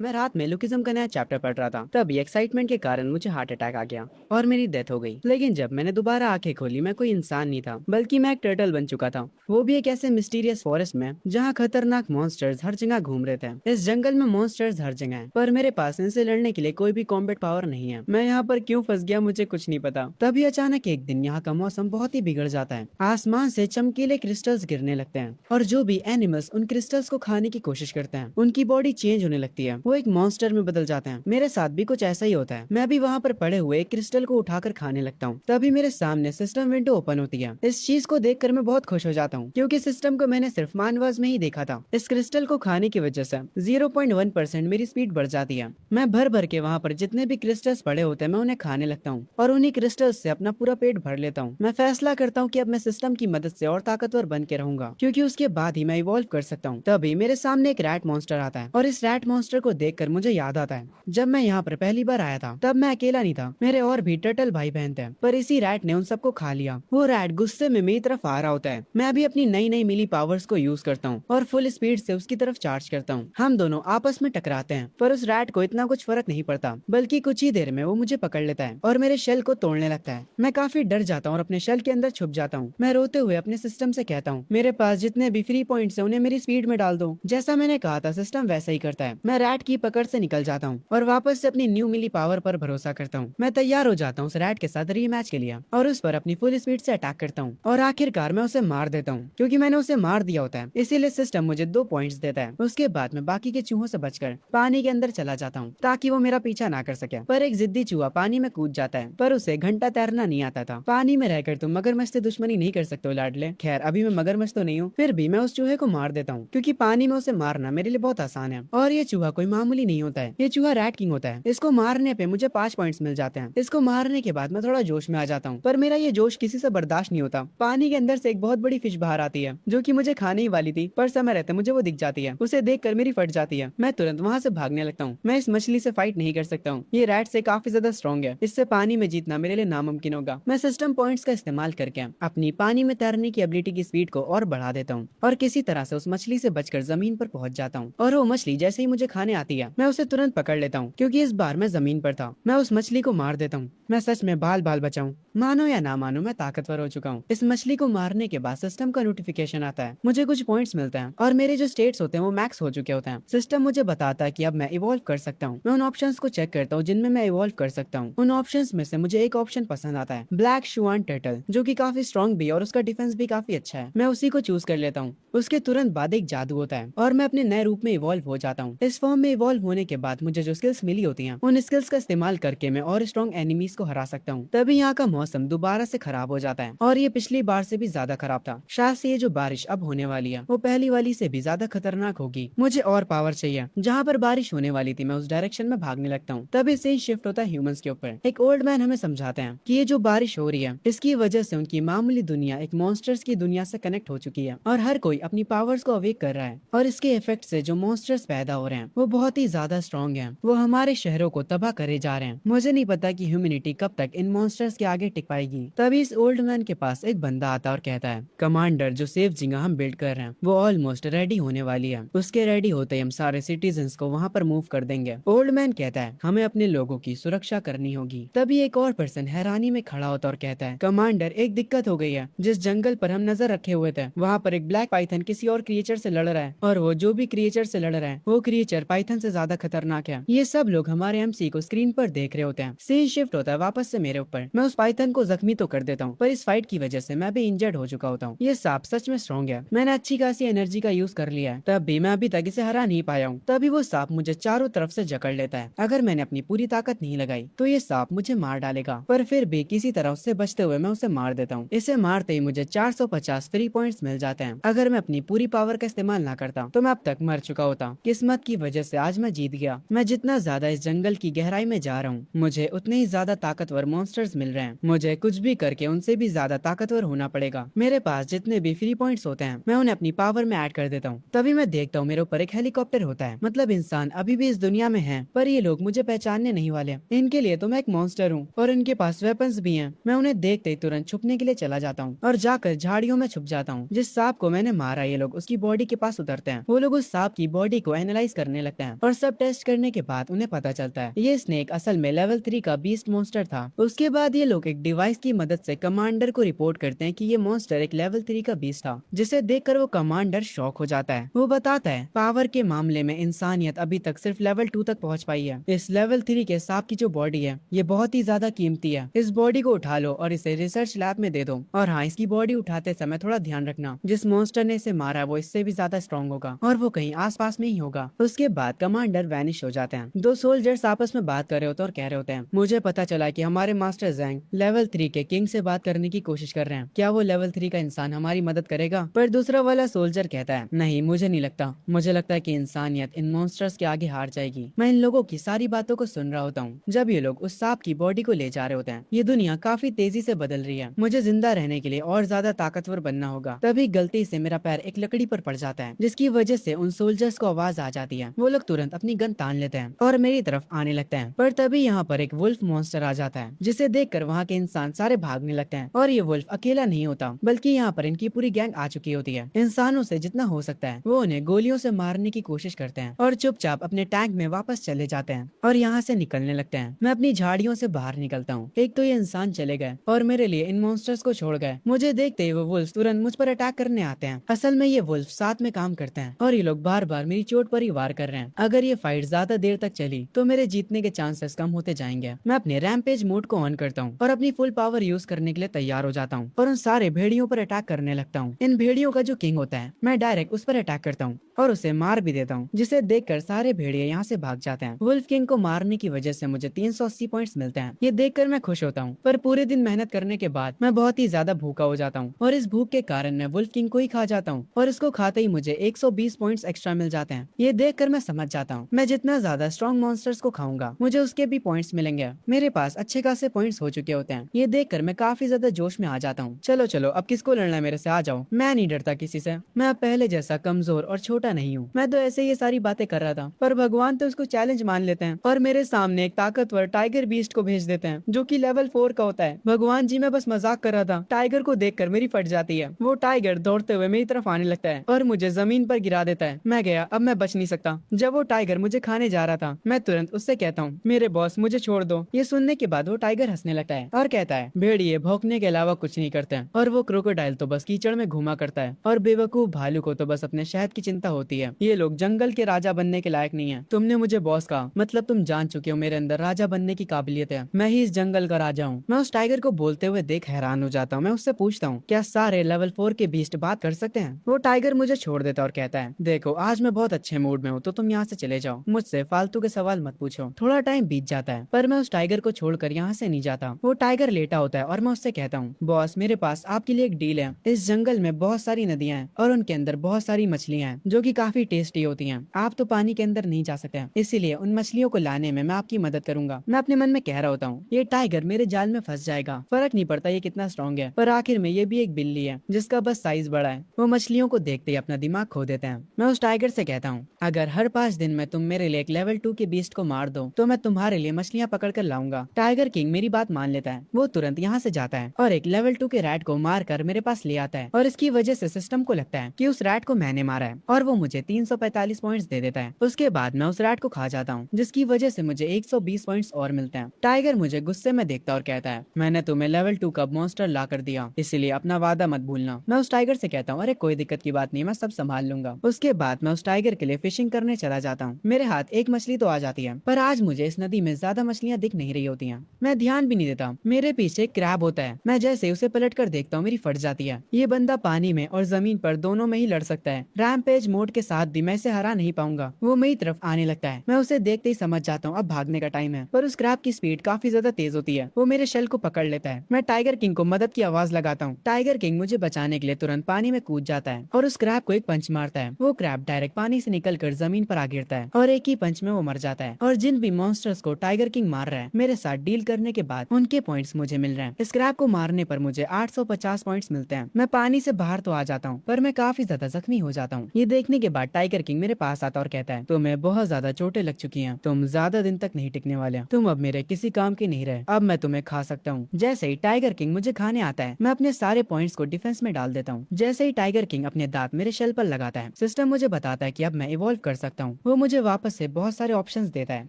मैं रात में लुकिज्म का नया चैप्टर पढ़ रहा था, तभी एक्साइटमेंट के कारण मुझे हार्ट अटैक आ गया और मेरी डेथ हो गई। लेकिन जब मैंने दोबारा आंखें खोली, मैं कोई इंसान नहीं था, बल्कि मैं एक टर्टल बन चुका था। वो भी एक ऐसे मिस्टीरियस फॉरेस्ट में जहाँ खतरनाक मॉन्स्टर्स हर जगह घूम रहे थे। इस जंगल में मॉन्स्टर्स हर जगह हैं, पर मेरे पास इनसे लड़ने के लिए कोई भी कॉम्बैट पावर नहीं है। मैं यहाँ पर क्यों फंस गया, मुझे कुछ नहीं पता। तभी अचानक एक दिन यहाँ का मौसम बहुत ही बिगड़ जाता है। आसमान से चमकीले क्रिस्टल्स गिरने लगते हैं और जो भी एनिमल्स उन क्रिस्टल्स को खाने की कोशिश करते हैं, उनकी बॉडी चेंज होने लगती है। वो एक मॉन्स्टर में बदल जाते हैं। मेरे साथ भी कुछ ऐसा ही होता है। मैं भी वहाँ पर पड़े हुए एक क्रिस्टल को उठाकर खाने लगता हूँ। तभी मेरे सामने सिस्टम विंडो ओपन होती है। इस चीज को देखकर मैं बहुत खुश हो जाता हूँ, क्योंकि सिस्टम को मैंने सिर्फ मानवास में ही देखा था। इस क्रिस्टल को खाने की वजह से 0.1% मेरी स्पीड बढ़ जाती है। मैं भर भर के वहाँ पर जितने भी क्रिस्टल्स पड़े होते हैं, मैं उन्हें खाने लगता हूँ और उन्हीं क्रिस्टल्स से अपना पूरा पेट भर लेता हूँ। मैं फैसला करता हूँ कि अब मैं सिस्टम की मदद से और ताकतवर बन के रहूंगा, क्योंकि उसके बाद ही मैं इवॉल्व कर सकता हूँ। तभी मेरे सामने एक रैट मॉन्स्टर आता है और इस रैट मॉन्स्टर को देखकर मुझे याद आता है, जब मैं यहाँ पर पहली बार आया था तब मैं अकेला नहीं था, मेरे और भी टर्टल भाई बहन थे, पर इसी रैट ने उन सबको खा लिया। वो रैट गुस्से में मेरी तरफ आ रहा होता है। मैं अभी अपनी नई नई मिली पावर्स को यूज करता हूँ और फुल स्पीड से उसकी तरफ चार्ज करता हूँ। हम दोनों आपस में टकराते हैं, पर उस रैट को इतना कुछ फर्क नहीं पड़ता, बल्कि कुछ ही देर में वो मुझे पकड़ लेता है और मेरे शेल को तोड़ने लगता है। मैं काफी डर जाता हूँ और अपने शेल के अंदर छुप जाता हूँ। मैं रोते हुए अपने सिस्टम से कहता हूँ, मेरे पास जितने भी फ्री पॉइंट्स हैं उन्हें मेरी स्पीड में डाल दो। जैसा मैंने कहा था, सिस्टम वैसा ही करता है। मैं रैट की पकड़ से निकल जाता हूँ और वापस से अपनी न्यू मिली पावर पर भरोसा करता हूँ। मैं तैयार हो जाता हूँ उस रैट के साथ रीमैच के लिए और उस पर अपनी फुल स्पीड से अटैक करता हूँ और आखिरकार मैं उसे मार देता हूँ, क्योंकि मैंने उसे मार दिया होता है। इसीलिए सिस्टम मुझे 2 पॉइंट्स देता है। उसके बाद मैं बाकी के चूहों से बचकर पानी के अंदर चला जाता हूँ, ताकि वो मेरा पीछा ना कर सके। पर एक जिद्दी चूहा पानी में कूद जाता है, पर उसे घंटा तैरना नहीं आता था। पानी में रहकर तुम मगरमच्छ से दुश्मनी नहीं कर सकते हो लाडले। खैर, अभी मैं मगरमच्छ तो नहीं हूँ, फिर भी मैं उस चूहे को मार देता हूँ, क्योंकि पानी में उसे मारना मेरे लिए बहुत आसान है। और ये चूहा कोई मामूली नहीं होता है, ये चूहा रैट किंग होता है। इसको मारने पे मुझे 5 पॉइंट्स मिल जाते हैं। इसको मारने के बाद मैं थोड़ा जोश में आ जाता हूँ, पर मेरा ये जोश किसी से बर्दाश्त नहीं होता। पानी के अंदर से एक बहुत बड़ी फिश बाहर आती है, जो कि मुझे खाने ही वाली थी, पर समय रहते मुझे वो दिख जाती है। उसे देखकर मेरी फट जाती है। मैं तुरंत वहाँ से भागने लगता हूँ। मैं इस मछली से फाइट नहीं कर सकता हूँ, ये रैट से काफी ज्यादा स्ट्रॉन्ग है। इससे पानी में जीतना मेरे लिए नामुमकिन होगा। मैं सिस्टम पॉइंट्स का इस्तेमाल करके अपनी पानी में तैरने की एबिलिटी की स्पीड को और बढ़ा देता हूँ और किसी तरह से उस मछली से बचकर जमीन पर पहुंच जाता हूँ। और वो मछली जैसे ही मुझे खाने आती है, मैं उसे तुरंत पकड़ लेता हूँ, क्योंकि इस बार मैं जमीन पर था। मैं उस मछली को मार देता हूँ। मैं सच में बाल बाल बचाऊं, मानो या ना मानो, मैं ताकतवर हो चुका हूँ। इस मछली को मारने के बाद सिस्टम का नोटिफिकेशन आता है, मुझे कुछ पॉइंट्स मिलते हैं और मेरे जो स्टेट्स होते हैं वो मैक्स हो चुके होते हैं। सिस्टम मुझे बताता है कि अब मैं इवॉल्व कर सकता हूँ। मैं उन ऑप्शंस को चेक करता हूँ जिनमें मैं इवॉल्व कर सकता हूँ। उन ऑप्शंस में से मुझे एक ऑप्शन पसंद आता है, ब्लैक शुआन टर्टल, जो कि काफी स्ट्रॉन्ग भी है और उसका डिफेंस भी काफी अच्छा है। मैं उसी को चूज कर लेता हूँ। उसके तुरंत बाद एक जादू होता है और मैं अपने नए रूप में इवॉल्व हो जाता हूँ। इस फॉर्म में इवॉल्व होने के बाद मुझे जो स्किल्स मिली होती हैं, उन स्किल्स का इस्तेमाल करके मैं और स्ट्रॉन्ग एनिमीज को हरा सकता हूँ। तभी यहाँ का मौसम दोबारा से खराब हो जाता है और ये पिछली बार से भी ज्यादा खराब था। शायद से ये जो बारिश अब होने वाली है वो पहली वाली से भी ज्यादा खतरनाक होगी। मुझे और पावर चाहिए। जहाँ पर बारिश होने वाली थी, मैं उस डायरेक्शन में भागने लगता हूँ। तभी से शिफ्ट होता है ह्यूमंस के ऊपर। एक ओल्ड मैन हमें समझाते हैं कि ये जो बारिश हो रही है, इसकी वजह से उनकी मामूली दुनिया एक मॉन्स्टर्स की दुनिया से कनेक्ट हो चुकी है और हर कोई अपनी पावर्स को अवेक कर रहा है। और इसके इफेक्ट से जो मॉन्स्टर्स पैदा हो रहे हैं वो बहुत ही ज्यादा स्ट्रॉन्ग हैं। वो हमारे शहरों को तबाह करे जा रहे हैं। मुझे नहीं पता कि ह्यूमैनिटी कब तक इन मॉन्स्टर्स के आगे टिक पाएगी। तभी इस ओल्ड मैन के पास एक बंदा आता है और कहता है, कमांडर, जो सेफ जगह हम बिल्ड कर रहे हैं वो ऑलमोस्ट रेडी होने वाली है। उसके रेडी होते ही हम सारे सिटीजन्स को वहाँ पर मूव कर देंगे। ओल्ड मैन कहता है, हमें अपने लोगों की सुरक्षा करनी होगी। तभी एक और पर्सन हैरानी में खड़ा होता और कहता है, कमांडर, एक दिक्कत हो गई है। जिस जंगल पर हम नजर रखे हुए थे, वहाँ पर एक ब्लैक पाइथन किसी और क्रिएचर से लड़ रहा है और वो जो भी क्रिएचर से लड़ रहा है वो क्रिएचर पाइथन से ज्यादा खतरनाक है। ये सब लोग हमारे एमसी को स्क्रीन पर देख रहे होते हैं। सीन शिफ्ट होता है वापस से मेरे ऊपर। मैं उस पाइथन को जख्मी तो कर देता हूँ, पर इस फाइट की वजह से मैं भी इंजर्ड हो चुका होता हूँ। ये सांप सच में स्ट्रॉन्ग है। मैंने अच्छी खासी एनर्जी का यूज कर लिया है, तब भी मैं अभी तक इसे हरा नहीं पाया हूँ। तभी वो सांप मुझे चारों तरफ से जकड़ लेता है। अगर मैंने अपनी पूरी ताकत नहीं लगाई तो ये सांप मुझे मार डालेगा, पर फिर भी किसी तरह उससे बचते हुए मैं उसे मार देता हूँ। इसे मारते ही मुझे 450 फ्री पॉइंट्स मिल जाते हैं। अगर मैं अपनी पूरी पावर का इस्तेमाल ना करता तो मैं अब तक मर चुका होता। किस्मत की वजह से आज मैं जीत गया। मैं जितना ज्यादा इस जंगल की गहराई में जा रहा हूँ, मुझे उतने ही ज्यादा ताकतवर मॉन्स्टर्स मिल रहे हैं। मुझे कुछ भी करके उनसे भी ज्यादा ताकतवर होना पड़ेगा। मेरे पास जितने भी फ्री पॉइंट्स होते हैं मैं उन्हें अपनी पावर में ऐड कर देता हूँ। तभी मैं देखता हूँ मेरे ऊपर एक हेलीकॉप्टर होता है। मतलब इंसान अभी भी इस दुनिया में है, पर ये लोग मुझे पहचानने नहीं वाले। इनके लिए तो मैं एक मॉन्स्टर हूँ और इनके पास वेपन्स भी हैं। मैं उन्हें देखते ही तुरंत छुपने के लिए चला जाता हूँ और जाकर झाड़ियों में छुप जाता हूँ। जिस सांप को मैंने मारा, ये लोग उसकी बॉडी के पास उतरते हैं। वो लोग उस सांप की बॉडी को एनालाइज करने लगते हैं हैं और सब टेस्ट करने के बाद उन्हें पता चलता है ये स्नेक असल में लेवल 3 का बीस्ट मॉन्स्टर था। उसके बाद ये लोग एक डिवाइस की मदद से कमांडर को रिपोर्ट करते हैं कि ये मॉन्स्टर एक लेवल 3 का बीस्ट था, जिसे देखकर वो कमांडर शॉक हो जाता है। वो बताता है पावर के मामले में इंसानियत अभी तक सिर्फ लेवल 2 तक पहुंच पाई है। इस लेवल 3 के सांप की जो बॉडी है ये बहुत ही ज्यादा कीमती है। इस बॉडी को उठा लो और इसे रिसर्च लैब में दे दो। और हाँ, इसकी बॉडी उठाते समय थोड़ा ध्यान रखना, जिस मॉन्स्टर ने इसे मारा वो इससे भी ज्यादा स्ट्रॉन्ग होगा और वो कहीं आसपास में ही होगा। उसके बाद कमांडर वैनिश हो जाते हैं। दो सोल्जर्स आपस में बात कर रहे होते हैं और कह रहे होते हैं मुझे पता चला कि हमारे मास्टर जैंग लेवल 3 के किंग से बात करने की कोशिश कर रहे हैं। क्या वो लेवल 3 का इंसान हमारी मदद करेगा? पर दूसरा वाला सोल्जर कहता है नहीं, मुझे नहीं लगता। मुझे लगता है कि इंसानियत इन मॉन्स्टर्स के आगे हार जाएगी। मैं इन लोगों की सारी बातों को सुन रहा होता हूँ जब ये लोग उस सांप की बॉडी को ले जा रहे होते हैं। ये दुनिया काफी तेजी से बदल रही है। मुझे जिंदा रहने के लिए और ज्यादा ताकतवर बनना होगा। तभी गलती से मेरा पैर एक लकड़ी पर पड़ जाता है, जिसकी वजह से उन सोल्जर्स को आवाज आ जाती है। वो लोग तुरंत अपनी गन तान लेते हैं और मेरी तरफ आने लगते हैं। पर तभी यहाँ पर एक वुल्फ मॉन्स्टर आ जाता है, जिसे देखकर वहाँ के इंसान सारे भागने लगते हैं। और ये वुल्फ अकेला नहीं होता, बल्कि यहाँ पर इनकी पूरी गैंग आ चुकी होती है। इंसानों से जितना हो सकता है वो उन्हें गोलियों से मारने की कोशिश करते हैं और चुपचाप अपने टैंक में वापस चले जाते हैं और यहाँ से निकलने लगते हैं। मैं अपनी झाड़ियों से बाहर निकलता हूँ। एक तो ये इंसान चले गए और मेरे लिए इन मॉन्स्टर्स को छोड़ गए। मुझे देखते ही वो वुल्फ तुरंत मुझ पर अटैक करने आते हैं। असल में ये वुल्फ साथ में काम करते हैं और ये लोग बार बार मेरी चोट पर ही वार कर रहे हैं। अगर ये फाइट ज्यादा देर तक चली तो मेरे जीतने के चांसेस कम होते जाएंगे। मैं अपने रैम्पेज मोड को ऑन करता हूँ और अपनी फुल पावर यूज करने के लिए तैयार हो जाता हूँ और उन सारे भेड़ियों पर अटैक करने लगता हूँ। इन भेड़ियों का जो किंग होता है मैं डायरेक्ट उस पर अटैक करता हूँ और उसे मार भी देता हूँ, जिसे देखकर सारे भेड़िए यहाँ से भाग जाते हैं। वुल्फ किंग को मारने की वजह से मुझे 380 पॉइंट्स मिलते हैं। ये देखकर मैं खुश होता हूँ, पर पूरे दिन मेहनत करने के बाद मैं बहुत ही ज्यादा भूखा हो जाता हूँ और इस भूख के कारण मैं वुल्फ किंग को ही खा जाता हूँ और इसको खाते ही मुझे 120 पॉइंट्स एक्स्ट्रा मिल जाते हैं। ये देखकर मैं समझ जाता हूँ मैं जितना ज्यादा स्ट्रॉन्ग मॉन्स्टर्स को खाऊंगा मुझे उसके भी पॉइंट्स मिलेंगे। मेरे पास अच्छे खासे पॉइंट्स हो चुके होते हैं। ये देखकर मैं काफी ज्यादा जोश में आ जाता हूँ। चलो चलो, अब किसको लड़ना है मेरे से, आ जाओ। मैं नहीं डरता किसी से। मैं अब पहले जैसा कमजोर और छोटा नहीं हूँ। मैं तो ऐसे ये सारी बातें कर रहा था, पर भगवान तो उसको चैलेंज मान लेते हैं और मेरे सामने एक ताकतवर टाइगर बीस्ट को भेज देते हैं जो कि लेवल 4 का होता है। भगवान जी, मैं बस मजाक कर रहा था। टाइगर को देखकर मेरी फट जाती है। वो टाइगर दौड़ते हुए मेरी तरफ आने लगता है और मुझे जमीन पर गिरा देता है। मैं गया, अब मैं बच नहीं सकता। जब वो टाइगर मुझे खाने जा रहा था मैं तुरंत उससे कहता हूँ मेरे बॉस मुझे छोड़ दो। ये सुनने के बाद वो टाइगर हंसने लगता है और कहता है भेड़िए भौंकने के अलावा कुछ नहीं करते हैं और वो क्रोकोडाइल तो बस कीचड़ में घुमा करता है और बेवकूफ भालू को तो बस अपने शहद की चिंता होती है। ये लोग जंगल के राजा बनने के लायक नहीं है। तुमने मुझे बॉस कहा, मतलब तुम जान चुके हो मेरे अंदर राजा बनने की काबिलियत है। मैं ही इस जंगल का राजा हूँ। मैं उस टाइगर को बोलते हुए देख हैरान हो जाता हूँ। मैं उससे पूछता हूँ क्या सारे लेवल 4 के बीस्ट बात कर सकते हैं? वो टाइगर मुझे छोड़ देता और कहता है देखो आज मैं बहुत अच्छे मूड में हूँ तो तुम यहाँ से चले जाओ। मुझसे फालतू के सवाल मत पूछो। थोड़ा टाइम बीत जाता है पर मैं उस टाइगर को छोड़कर यहाँ से नहीं जाता। वो टाइगर लेटा होता है और मैं उससे कहता हूँ बॉस मेरे पास आपके लिए एक डील है। इस जंगल में बहुत सारी नदियां हैं और उनके अंदर बहुत सारी मछलियां हैं जो कि काफी टेस्टी होती हैं। आप तो पानी के अंदर नहीं जा सकते, इसीलिए उन मछलियों को लाने में मैं आपकी मदद करूंगा। मैं अपने मन में कह रहा होता हूँ ये टाइगर मेरे जाल में फंस जाएगा, फर्क नहीं पड़ता ये कितना स्ट्रॉन्ग है, पर आखिर में ये भी एक बिल्ली है जिसका बस साइज बड़ा है। वो मछलियों को देखते ही अपना दिमाग खो देते हैं। मैं उस टाइगर से कहता हूँ अगर हर 5 दिन में तुम मेरे लिए एक लेवल 2 के बीस्ट को मार दो तो मैं तुम्हारे लिए मछलियाँ पकड़ कर लाऊंगा। टाइगर किंग मेरी बात मान लेता है। वो तुरंत यहाँ से जाता है और एक लेवल 2 के रैट को मार कर मेरे पास ले आता है और इसकी वजह से सिस्टम को लगता है कि उस रैट को मैंने मारा है और वो मुझे 345 पॉइंट्स दे देता है। उसके बाद मैं उस रैट को खा जाता हूँ जिसकी वजह से मुझे 120 पॉइंट्स और मिलते हैं। टाइगर मुझे गुस्से में देखता और कहता है मैंने तुम्हें लेवल 2 का मॉन्स्टर ला कर दिया, इसीलिए अपना वादा मत भूलना। मैं उस टाइगर से कहता हूँ अरे कोई दिक्कत की बात नहीं, मैं सब संभाल लूंगा। उसके बाद मैं उस टाइगर के लिए फिशिंग करने चला जाता हूँ। मेरे हाथ एक मछली तो आ जाती है पर आज मुझे इस नदी में ज्यादा मछलियाँ दिख नहीं रही होती हैं। मैं ध्यान भी नहीं देता। मेरे पीछे एक क्रैब होता है। मैं जैसे उसे पलट कर देखता हूँ मेरी फट जाती है। ये बंदा पानी में और जमीन पर दोनों में ही लड़ सकता है। रैम्पेज मोड के साथ भी मैं इसे हरा नहीं पाऊंगा। वो मेरी तरफ आने लगता है। मैं उसे देखते ही समझ जाता हूँ अब भागने का टाइम है, पर उस क्रैब की स्पीड काफी ज्यादा तेज होती है। वो मेरे शेल को पकड़ लेता है। मैं टाइगर किंग को मदद की आवाज लगाता हूँ। टाइगर किंग मुझे बचाने के लिए तुरंत पानी में कूद जाता है और उस क्रैब को एक पंच मारता है। वो क्रैब डायरेक्ट पानी से निकलकर जमीन पर आ गिरता है और एक ही पंच में वो मर जाता है। और जिन भी मॉन्स्टर्स को टाइगर किंग मार रहा है मेरे साथ डील करने के बाद उनके पॉइंट्स मुझे मिल रहे हैं। इस क्रैब को मारने पर मुझे 850 पॉइंट्स मिलते हैं। मैं पानी से बाहर तो आ जाता हूँ पर मैं काफी ज्यादा जख्मी हो जाता हूँ। ये देखने के बाद टाइगर किंग मेरे पास आता और कहता है तुम्हें बहुत ज्यादा चोटें लग चुकी हैं, तुम ज्यादा दिन तक नहीं टिकने वाले, तुम अब मेरे किसी काम के नहीं रहे, अब मैं तुम्हें खा सकता हूँ। जैसे ही टाइगर किंग मुझे खाने आता है मैं अपने सारे पॉइंट्स को डिफेंस में डाल देता हूँ। जैसे ही टाइगर किंग अपने दांत मेरे शेल पर लगाता है सिस्टम मुझे बताता है कि अब मैं इवॉल्व कर सकता हूँ। हूँ। वो मुझे वापस से बहुत सारे ऑप्शंस देता है,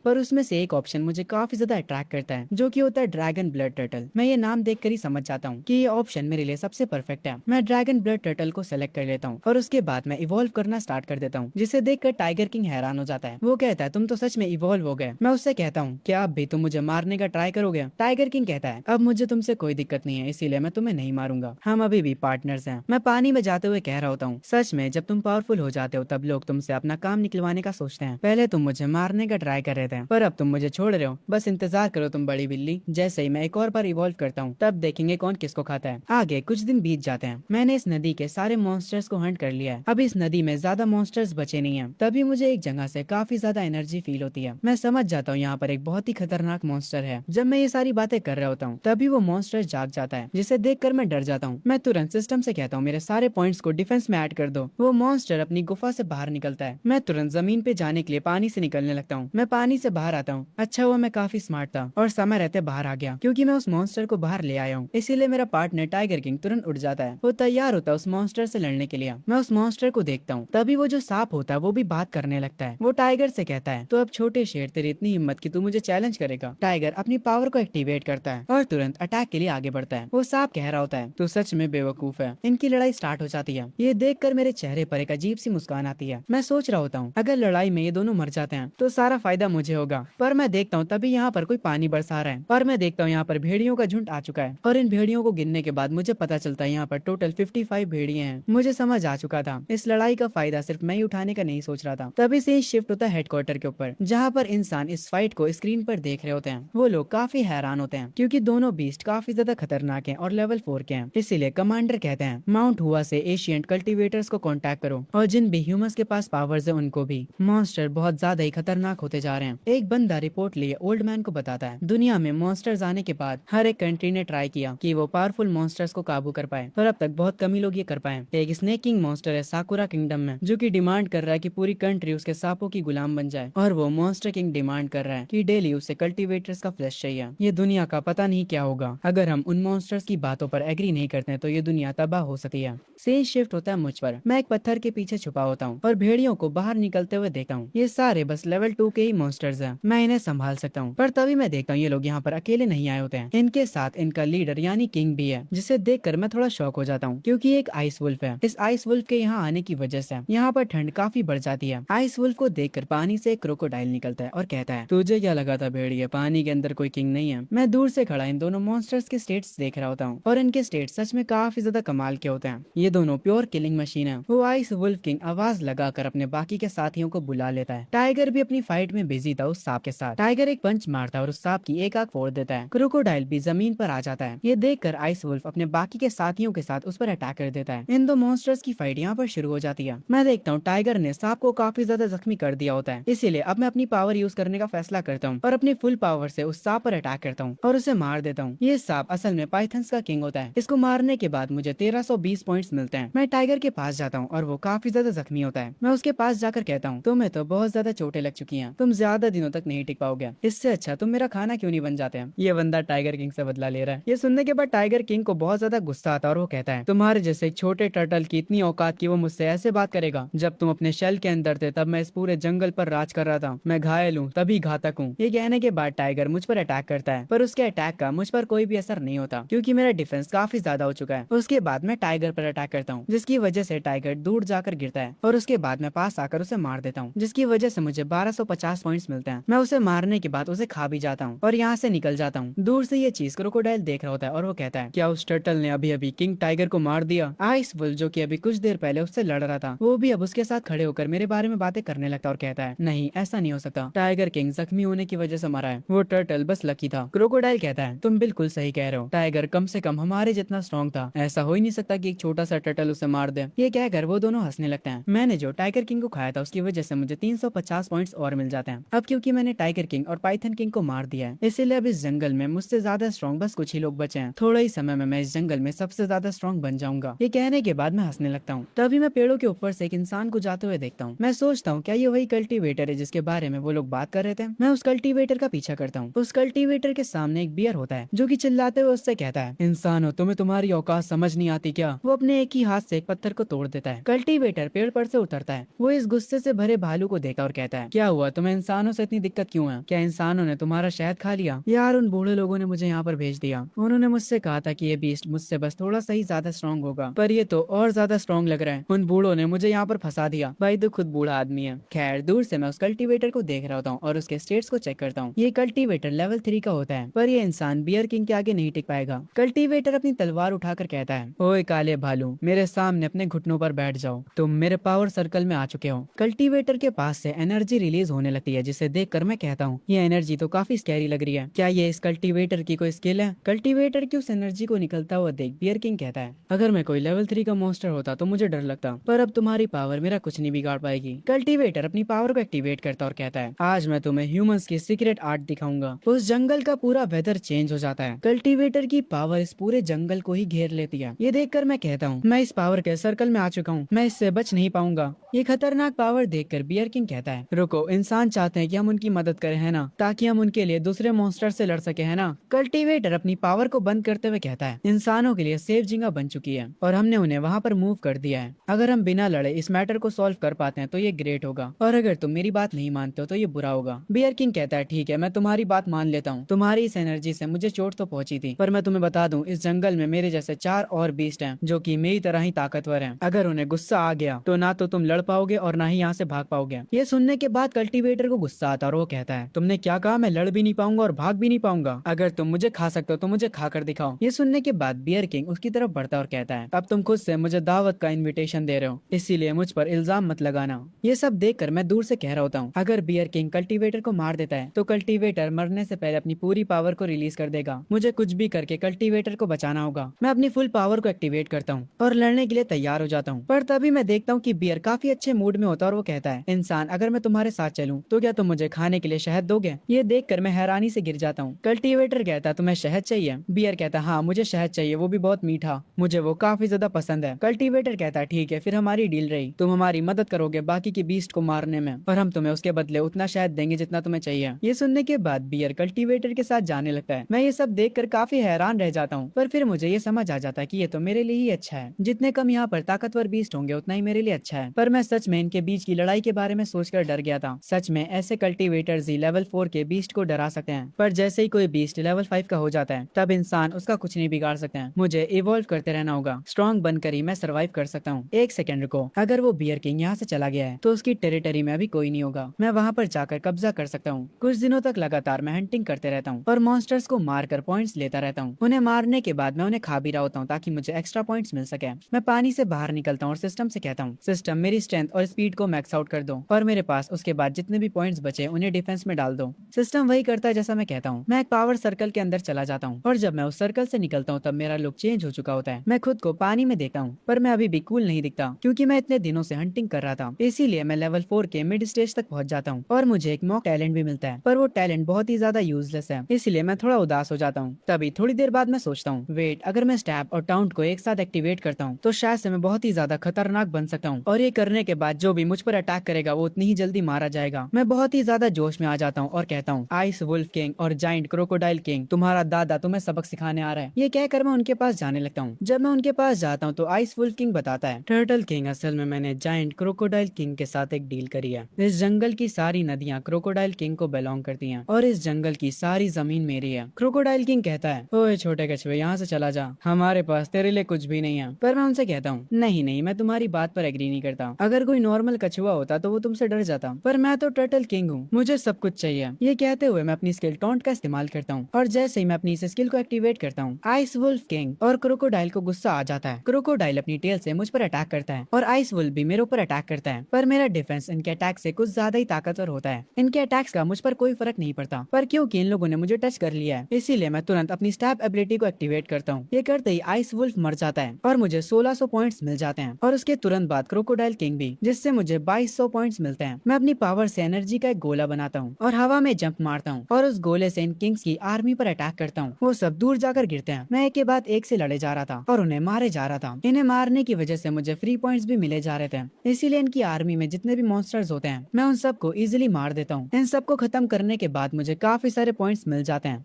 पर उसमें से एक ऑप्शन मुझे काफी ज्यादा अट्रैक्ट करता है, जो कि होता है ड्रैगन ब्लड टर्टल। मैं ये नाम देखकर ही समझ जाता हूँ कि ये ऑप्शन मेरे लिए सबसे परफेक्ट है। मैं ड्रैगन ब्लड टर्टल को सेलेक्ट कर लेता हूँ और उसके बाद मैं इवॉल्व करना स्टार्ट कर देता हूँ, जिसे देखकर टाइगर किंग हैरान हो जाता है। वो कहता है तुम तो सच में इवॉल्व हो गए। मैं उससे कहता हूँ क्या अब भी तुम मुझे मारने का ट्राई करोगे? टाइगर किंग कहता है अब मुझे तुमसे कोई दिक्कत नहीं है, इसीलिए मैं तुम्हें नहीं मारूंगा, हम अभी भी पार्टनर्स हैं। मैं पानी में जाते हुए कह रहा होता हूँ सच में जब तुम पावरफुल हो जाते हो तब लोग तुमसे अपना काम निकलवाने का सोचते हैं। पहले तुम मुझे मारने का ट्राई कर रहे थे, पर अब तुम मुझे छोड़ रहे हो। बस इंतजार करो तुम बड़ी बिल्ली। जैसे ही मैं एक और बार इवॉल्व करता हूँ तब देखेंगे कौन किसको खाता है। आगे कुछ दिन बीत जाते हैं। मैंने इस नदी के सारे मॉन्स्टर्स को हंट कर लिया है। अब इस नदी में ज्यादा मॉन्स्टर्स बचे नहीं है। तभी मुझे एक जगह से काफी ज्यादा एनर्जी फील होती है। मैं समझ जाता हूँ यहाँ पर एक बहुत ही खतरनाक मॉन्स्टर है। जब मैं ये सारी बातें कर रहा होता हूँ तभी वो मॉन्स्टर जाग जाता है, जिसे देखकर मैं डर जाता हूँ। मैं तुरंत सिस्टम से कहता हूँ मेरे सारे पॉइंट्स को डिफेंस में ऐड कर दो। वो मॉन्स्टर अपनी गुफा से बाहर निकलता है। मैं तुरंत जमीन पे जाने के लिए पानी से निकलने लगता हूँ। मैं पानी से बाहर आता हूँ। अच्छा हुआ मैं काफी स्मार्ट था और समय रहते बाहर आ गया, क्योंकि मैं उस मॉन्स्टर को बाहर ले आया हूँ। इसीलिए मेरा पार्टनर टाइगर किंग तुरंत उठ जाता है। वो तैयार होता है उस मॉन्स्टर से लड़ने के लिए। मैं उस मॉन्स्टर को देखता हूँ, तभी वो जो सांप होता है वो भी बात करने लगता है। वो टाइगर से कहता है तो अब छोटे शेर तेरी इतनी हिम्मत कि तू मुझे चैलेंज करेगा? टाइगर अपनी पावर को एक्टिवेट करता है और तुरंत अटैक के लिए आगे बढ़ता है। वो सांप कह रहा होता है तू सच में बेवकूफ है। इनकी लड़ाई स्टार्ट हो जाती है। ये देखकर मेरे चेहरे पर एक अजीब सी मुस्कान आती है। मैं सोच रहा होता हूँ अगर लड़ाई में ये दोनों मर जाते हैं तो सारा फायदा मुझे होगा। पर मैं देखता हूँ तभी यहाँ पर कोई पानी बरसा रहा है और मैं देखता हूँ यहाँ पर भेड़ियों का झुंड आ चुका है। और इन भेड़ियों को गिनने के बाद मुझे पता चलता है यहाँ पर टोटल 55 भेड़िए हैं। मुझे समझ आ चुका था इस लड़ाई का फायदा सिर्फ मैं ही उठाने का नहीं सोच रहा था। तभी से ही शिफ्ट होता है हेडक्वार्टर के ऊपर, जहाँ पर इंसान इस फाइट को स्क्रीन पर देख रहे होते हैं। वो लोग काफी हैरान होते हैं क्योंकि दोनों बीस्ट काफी ज्यादा खतरनाक हैं और लेवल 4 के हैं। इसीलिए कमांडर कहते हैं माउंट हुआ से एशियंट कल्टीवेटर्स को कांटेक्ट करो और जिन भी ह्यूमंस के पास पावर्स है उनको भी। मॉन्स्टर बहुत ज्यादा ही खतरनाक होते जा रहे हैं। एक बंदा रिपोर्ट लिए ओल्ड मैन को बताता है दुनिया में मॉन्स्टर्स आने के बाद हर एक कंट्री ने ट्राई किया कि वो पावरफुल मॉन्स्टर्स को काबू कर पाए, पर अब तक बहुत कम ही लोग ये कर पाए। एक स्नेकिंग मॉन्स्टर है साकुरा किंगडम में, जो कि डिमांड कर रहा है कि पूरी कंट्री उसके सांपों की गुलाम बन जाए। और वो मॉन्स्टर किंग डिमांड कर रहा है कि डेली उसे कल्टीवेटर्स का फ्लैश चाहिए। ये दुनिया का पता नहीं क्या होगा। अगर हम उन मॉन्स्टर्स की बातों पर एग्री नहीं करते हैं तो ये दुनिया तबाह हो सकती है। सीन शिफ्ट होता है मुझ पर। मैं एक पत्थर के पीछे छुपा होता हूँ और भेड़ियों को बाहर निकलते हुए देखता हूँ। ये सारे बस लेवल 2 के ही मॉन्स्टर्स हैं, मैं इन्हें संभाल सकता हूँ। पर तभी मैं देखता हूँ ये लोग यहाँ पर अकेले नहीं आए होते हैं। इनके साथ इनका लीडर यानी किंग भी है, जिसे देखकर मैं थोड़ा शॉक हो जाता हूँ क्योंकि एक आइस वुल्फ है। इस आइस वुल्फ के यहाँ आने की वजह से यहाँ पर ठंड काफी बढ़ जाती है। आइस वुल्फ को देखकर पानी से एक क्रोकोडाइल निकलता है और कहता है तुझे क्या लगा था भेड़िए, पानी के अंदर कोई किंग नहीं है? मैं दूर से खड़ा इन दोनों मॉन्स्टर्स के स्टेट्स देख रहा होता हूँ और इनके स्टेट्स सच में काफी ज्यादा कमाल के होते हैं। ये दोनों प्योर किलिंग मशीन है। वो आइस वुल्फ किंग आवाज लगाकर अपने बाकी के साथियों को बुला लेता है। टाइगर भी अपनी फाइट में बिजी था उस सांप के साथ। टाइगर एक पंच मारता है और उस सांप की एक आंख फोड़ देता है। क्रोकोडाइल भी जमीन पर आ जाता है। ये देखकर आइस वुल्फ अपने बाकी के साथियों के साथ उस पर अटैक कर देता है। इन दो मॉन्स्टर्स की फाइट यहाँ पर शुरू हो जाती है। मैं देखता हूँ टाइगर ने सांप को काफी ज्यादा जख्मी कर दिया होता है, इसीलिए अब मैं अपनी पावर यूज करने का फैसला करता हूँ और अपनी फुल पावर से उस सांप पर अटैक करता हूँ और उसे मार देता हूँ। ये सांप असल में पाइथन्स का किंग होता है। इसको मारने के बाद मुझे 1320 पॉइंट्स मिलते हैं। मैं टाइगर के पास जाता हूँ और वो काफी ज्यादा जख्मी होता है। मैं उसके पास जाकर कहता हूँ तुम्हें तो बहुत ज्यादा चोटें लग चुकी हैं, तुम ज्यादा दिनों तक नहीं टिक पाओगे। इससे अच्छा तुम मेरा खाना क्यों नहीं बन जाते हैं? ये बंदा टाइगर किंग से बदला ले रहा है। ये सुनने के बाद टाइगर किंग को बहुत ज्यादा गुस्सा आता है और वो कहता है तुम्हारे जैसे एक छोटे टर्टल की इतनी औकात की वो मुझसे ऐसे बात करेगा? जब तुम अपने शेल के अंदर थे तब मैं इस पूरे जंगल पर राज कर रहा था। मैं घायल हूँ तभी घातक हूँ। ये कहने के बाद टाइगर मुझ पर अटैक करता है, पर उसके अटैक का मुझ पर कोई भी असर नहीं होता क्योंकि मेरा डिफेंस काफी ज्यादा हो चुका है। उसके बाद मैं टाइगर पर अटैक करता हूँ, जिसकी वजह से टाइगर दूर जाकर गिरता है और उसके बाद मैं पास आकर उसे मार देता हूँ, जिसकी वजह से मुझे 1250 पॉइंट्स मिलते हैं। मैं उसे मारने के बाद उसे खा भी जाता हूँ और यहाँ से निकल जाता हूँ। दूर से ये चीज क्रोकोडाइल देख रहा होता है और वो कहता है क्या उस टर्टल ने अभी अभी किंग टाइगर को मार दिया? आइस वुल्फ जो कि अभी कुछ देर पहले उससे लड़ रहा था वो भी अब उसके साथ खड़े होकर मेरे बारे में बातें करने लगता और कहता है नहीं ऐसा नहीं हो सकता, टाइगर किंग जख्मी होने की वजह से मरा है, वो टर्टल बस लकी था। क्रोकोडाइल कहता है तुम बिल्कुल सही कह रहे हो, टाइगर कम से कम हमारे जितना स्ट्रॉन्ग था, ऐसा हो ही नहीं सकता कि एक छोटा सा टर्टल उसे मार दे। ये कहकर वो दोनों हंसने लगते हैं। मैंने जो टाइगर किंग को खाया था उसकी वजह से मुझे 350 पॉइंट्स और मिल जाते हैं। अब क्योंकि मैंने टाइगर किंग और पाइथन किंग को मार दिया है इसीलिए अब इस जंगल में मुझसे ज्यादा स्ट्रॉन्ग बस कुछ ही लोग बचे हैं। थोड़ा ही समय में मैं इस जंगल में सबसे ज्यादा स्ट्रॉन्ग बन जाऊंगा। ये कहने के बाद मैं हंसने लगता हूँ। तभी मैं पेड़ों के ऊपर से एक इंसान को जाते हुए देखता हूँ। मैं सोचता हूँ क्या ये वही कल्टीवेटर है जिसके बारे में वो लोग बात कर रहे थे? मैं उस कल्टीवेटर का पीछा करता हूँ। उस कल्टीवेटर के सामने एक बियर होता है जो कि चिल्लाते हुए उससे कहता है इंसान हो तुम्हें तुम्हारी औकात समझ नहीं आती क्या? वो अपने एक ही हाथ से एक पत्थर को तोड़ देता है। कल्टीवेटर पेड़ पर से उतरता है। वो इस गुस्से से भरे भालू को देखा और कहता है, क्या हुआ, तुम्हें इंसानों से इतनी दिक्कत क्यों है? क्या इंसानों ने तुम्हारा शहद खा लिया? यार, उन बूढ़े लोगों ने मुझे यहाँ पर भेज दिया। उन्होंने मुझसे कहा था कि ये बीस्ट मुझसे बस थोड़ा सा ही ज्यादा स्ट्रॉन्ग होगा, पर ये तो और ज्यादा स्ट्रॉन्ग लग रहा है। उन बूढ़ों ने मुझे यहाँ पर फंसा दिया। भाई तो खुद बूढ़ा आदमी है। खैर, दूर से मैं उस कल्टीवेटर को देख रहा होता हूँ और उसके स्टेट्स को चेक करता हूँ। ये कल्टीवेटर लेवल 3 का होता है, पर ये इंसान बियर किंग के आगे नहीं टिक पाएगा। कल्टीवेटर अपनी तलवार उठाकर कहता है, ओए काले भालू, मेरे सामने अपने घुटनों पर बैठ जाओ। तुम मेरे पावर सर्कल में आ चुके हो। कल्टीवेटर के पास से एनर्जी रिलीज होने लगती है, जिसे देखकर मैं कहता हूँ, ये एनर्जी तो काफी स्कैरी लग रही है। क्या ये इस कल्टीवेटर की कोई स्किल है? कल्टीवेटर की उस एनर्जी को निकलता हुआ देख बियर किंग कहता है, अगर मैं कोई लेवल 3 का मॉन्स्टर होता तो मुझे डर लगता, पर अब तुम्हारी पावर मेरा कुछ नहीं बिगाड़ पाएगी। कल्टीवेटर अपनी पावर को एक्टिवेट करता और कहता है, आज मैं तुम्हें ह्यूमंस की सीक्रेट आर्ट दिखाऊंगा। उस जंगल का पूरा वेदर चेंज हो जाता है। कल्टीवेटर की पावर इस पूरे जंगल को ही घेर लेती है। ये देखकर मैं कहता हूँ, मैं इस पावर के सर्कल में आ चुका हूँ, मैं इससे बच नहीं पाऊंगा। ये खतरनाक पावर देखकर बियर किंग कहता है, रुको, इंसान चाहते हैं कि हम उनकी मदद करें, है ना, ताकि हम उनके लिए दूसरे मॉन्स्टर से लड़ सके, है ना। कल्टीवेटर अपनी पावर को बंद करते हुए कहता है, इंसानों के लिए सेफ जगह बन चुकी है और हमने उन्हें वहाँ पर मूव कर दिया है। अगर हम बिना लड़े इस मैटर को सॉल्व कर पाते हैं तो ये ग्रेट होगा, और अगर तुम मेरी बात नहीं मानते हो तो ये बुरा होगा। बियर किंग कहता है, ठीक है, मैं तुम्हारी बात मान लेता हूँ। तुम्हारी इस एनर्जी से मुझे चोट तो पहुंची थी, पर मैं तुम्हें बता दूं, इस जंगल में मेरे जैसे 4 और बीस्ट हैं जो कि मेरी तरह ही ताकतवर हैं। अगर उन्हें गुस्सा आ गया तो ना तो तुम लड़ पाओगे और ना ही यहाँ से भाग पाओगे। ये सुनने के बाद कल्टीवेटर को गुस्सा आता और वो कहता है, तुमने क्या कहा? मैं लड़ भी नहीं पाऊंगा और भाग भी नहीं पाऊंगा? अगर तुम मुझे खा सकते हो तो मुझे खाकर दिखाओ। ये सुनने के बाद बियर किंग उसकी तरफ बढ़ता और कहता है, अब तुम खुद से मुझे दावत का इन्विटेशन दे रहे हो, इसीलिए मुझ पर इल्जाम मत लगाना। ये सब देखकर मैं दूर से कह रहा होता हूँ, अगर बियर किंग कल्टीवेटर को मार देता है तो कल्टीवेटर मरने से पहले अपनी पूरी पावर को रिलीज कर देगा। मुझे कुछ भी करके कल्टीवेटर को बचाना होगा। मैं अपनी फुल पावर को एक्टिवेट करता हूँ और लड़ने के लिए तैयार हो जाता हूँ। पर तभी मैं देखता हूँ कि बियर काफी अच्छे मूड में होता है और वो कहता है, इंसान, अगर मैं तुम्हारे साथ चलूं तो क्या तुम मुझे खाने के लिए शहद दोगे? ये देखकर मैं हैरानी से गिर जाता हूँ। कल्टीवेटर कहता है, तुम्हें शहद चाहिए? बियर कहता है, हाँ, मुझे शहद चाहिए, वो भी बहुत मीठा, मुझे वो काफी ज्यादा पसंद है। कल्टीवेटर कहता है, ठीक है, फिर हमारी डील रही, तुम हमारी मदद करोगे बाकी की बीस्ट को मारने में, और हम तुम्हें उसके बदले उतना शहद देंगे जितना तुम्हें चाहिए। ये सुनने के बाद बियर कल्टीवेटर के साथ जाने लगता है। मैं ये सब देखकर काफी हैरान रह जाता हूँ, पर फिर मुझे ये समझ आ जाता है कि ये तो मेरे लिए ही अच्छा है। जितने कम यहाँ पर ताकतवर बीस्ट होंगे उतना ही मेरे लिए अच्छा है। पर मैं सच में इनके बीच की लड़ाई के बारे में सोचकर डर गया था। सच में ऐसे कल्टीवेटर्स ही लेवल 4 के बीस्ट को डरा सकते हैं, पर जैसे ही कोई बीस्ट लेवल 5 का हो जाता है तब इंसान उसका कुछ नहीं बिगाड़ सकते हैं। मुझे इवॉल्व करते रहना होगा, स्ट्रॉन्ग बनकर ही मैं सर्वाइव कर सकता हूँ। एक सेकंड रुको, अगर वो बियर किंग यहाँ से चला गया है तो उसकी टेरिटरी में अभी कोई नहीं होगा। मैं वहाँ पर जाकर कब्जा कर सकता हूँ। कुछ दिनों तक लगातार मैं हंटिंग करते रहता हूँ और मॉन्स्टर्स को मारकर पॉइंट्स लेता रहता हूँ। उन्हें मारने के बाद मैं उन्हें खा भी रहा होता हूँ ताकि मुझे एक्स्ट्रा पॉइंट्स मिल सके। मैं पानी से बाहर निकलता हूँ और सिस्टम से कहता हूँ, सिस्टम, मेरी स्ट्रेंथ और स्पीड को मैक्स आउट कर दो और मेरे पास उसके बाद जितने भी पॉइंट्स बचे उन्हें डिफेंस में डाल दो। सिस्टम वही करता है जैसा मैं कहता हूँ। मैं एक पावर सर्कल के अंदर चला जाता हूँ और जब मैं उस सर्कल से निकलता हूँ तब मेरा लुक चेंज हो चुका होता है। मैं खुद को पानी में देखता हूँ, पर मैं अभी भी कूल नहीं दिखता क्योंकि मैं इतने दिनों से हंटिंग कर रहा था। इसीलिए मैं लेवल 4 के मिड स्टेज तक पहुंच जाता हूँ और मुझे एक मॉक टैलेंट भी मिलता है, पर वो टैलेंट बहुत ही ज्यादा यूजलेस है, इसलिए मैं थोड़ा उदास हो जाता हूँ। तभी थोड़ी देर बाद मैं सोचता हूँ, वेट, अगर मैं स्टैब और टाउंट को एक साथ एक्टिवेट करता हूँ तो शायद से मैं बहुत ही ज्यादा खतरनाक बन सकता हूँ, और ये करने के बाद जो भी मुझ पर अटैक करेगा वो उतनी ही जल्दी मारा जाएगा। मैं बहुत ही ज्यादा जोश में आ जाता हूँ और कहता हूँ, आइस वुल्फ किंग और जाइंट क्रोकोडाइल किंग, तुम्हारा दादा तुम्हें सबक सिखाने आ रहा है। ये कहकर मैं उनके पास जाने लगता हूँ। जब मैं उनके पास जाता हूँ तो आइस वुल्फ किंग बताता है, टर्टल किंग, असल में मैंने जाइंट क्रोकोडाइल किंग के साथ एक डील करी है। इस जंगल की सारी नदियाँ क्रोकोडाइल किंग को बिलोंग करती हैं और इस जंगल की सारी जमीन मेरी है। क्रोकोडाइल किंग कहता है, ओए छोटे कछुए, यहाँ से चला जा, हमारे पास तेरे लिए कुछ भी नहीं है। पर मैं उनसे कहता हूँ, नहीं नहीं, मैं तुम्हारी बात पर एग्री नहीं करता। अगर कोई नॉर्मल कछुआ होता तो वो तुमसे डर जाता, पर मैं तो टर्टल किंग हूँ, मुझे सब कुछ चाहिए। ये कहते हुए मैं अपनी स्किल टॉन्ट का इस्तेमाल करता हूँ और जैसे ही मैं अपनी इस स्किल को एक्टिवेट करता हूँ, आइस वुल्फ किंग और क्रोकोडाइल को गुस्सा आ जाता है। क्रोकोडाइल अपनी टेल से मुझ पर अटैक करता है और आइस वुल्फ भी मेरे ऊपर अटैक करता है, पर मेरा डिफेंस इनके अटैक से कुछ ज्यादा ही ताकतवर होता है। इनके अटैक्स का मुझ पर कोई फर्क नहीं पड़ता, पर क्योंकि इन लोगों ने मुझे टच कर लिया है इसीलिए मैं तुरंत अपनी स्टैब एबिलिटी को एक्टिवेट करता हूँ। ये करते ही आइस वुल्फ मर जाता है और मुझे 1600 पॉइंट्स मिल जाते हैं, और उसके तुरंत बाद क्रोकोडाइल किंग भी, जिससे मुझे 2200 पॉइंट्स मिलते हैं। मैं अपनी पावर से एनर्जी का एक गोला बनाता हूँ और हवा में जंप मारता हूँ और उस गोले से इन किंग्स की आर्मी पर अटैक करता हूँ। वो सब दूर जाकर गिरते हैं। मैं एक के बाद एक से लड़े जा रहा था और उन्हें मारे जा रहा था। इन्हें मारने की वजह से मुझे फ्री पॉइंट्स भी मिले जा रहे थे, इसीलिए इनकी आर्मी में जितने भी मॉन्स्टर्स होते हैं मैं उन सबको इजीली मार देता हूँ। इन सबको खत्म करने के बाद मुझे काफी सारे पॉइंट्स मिल जाते हैं।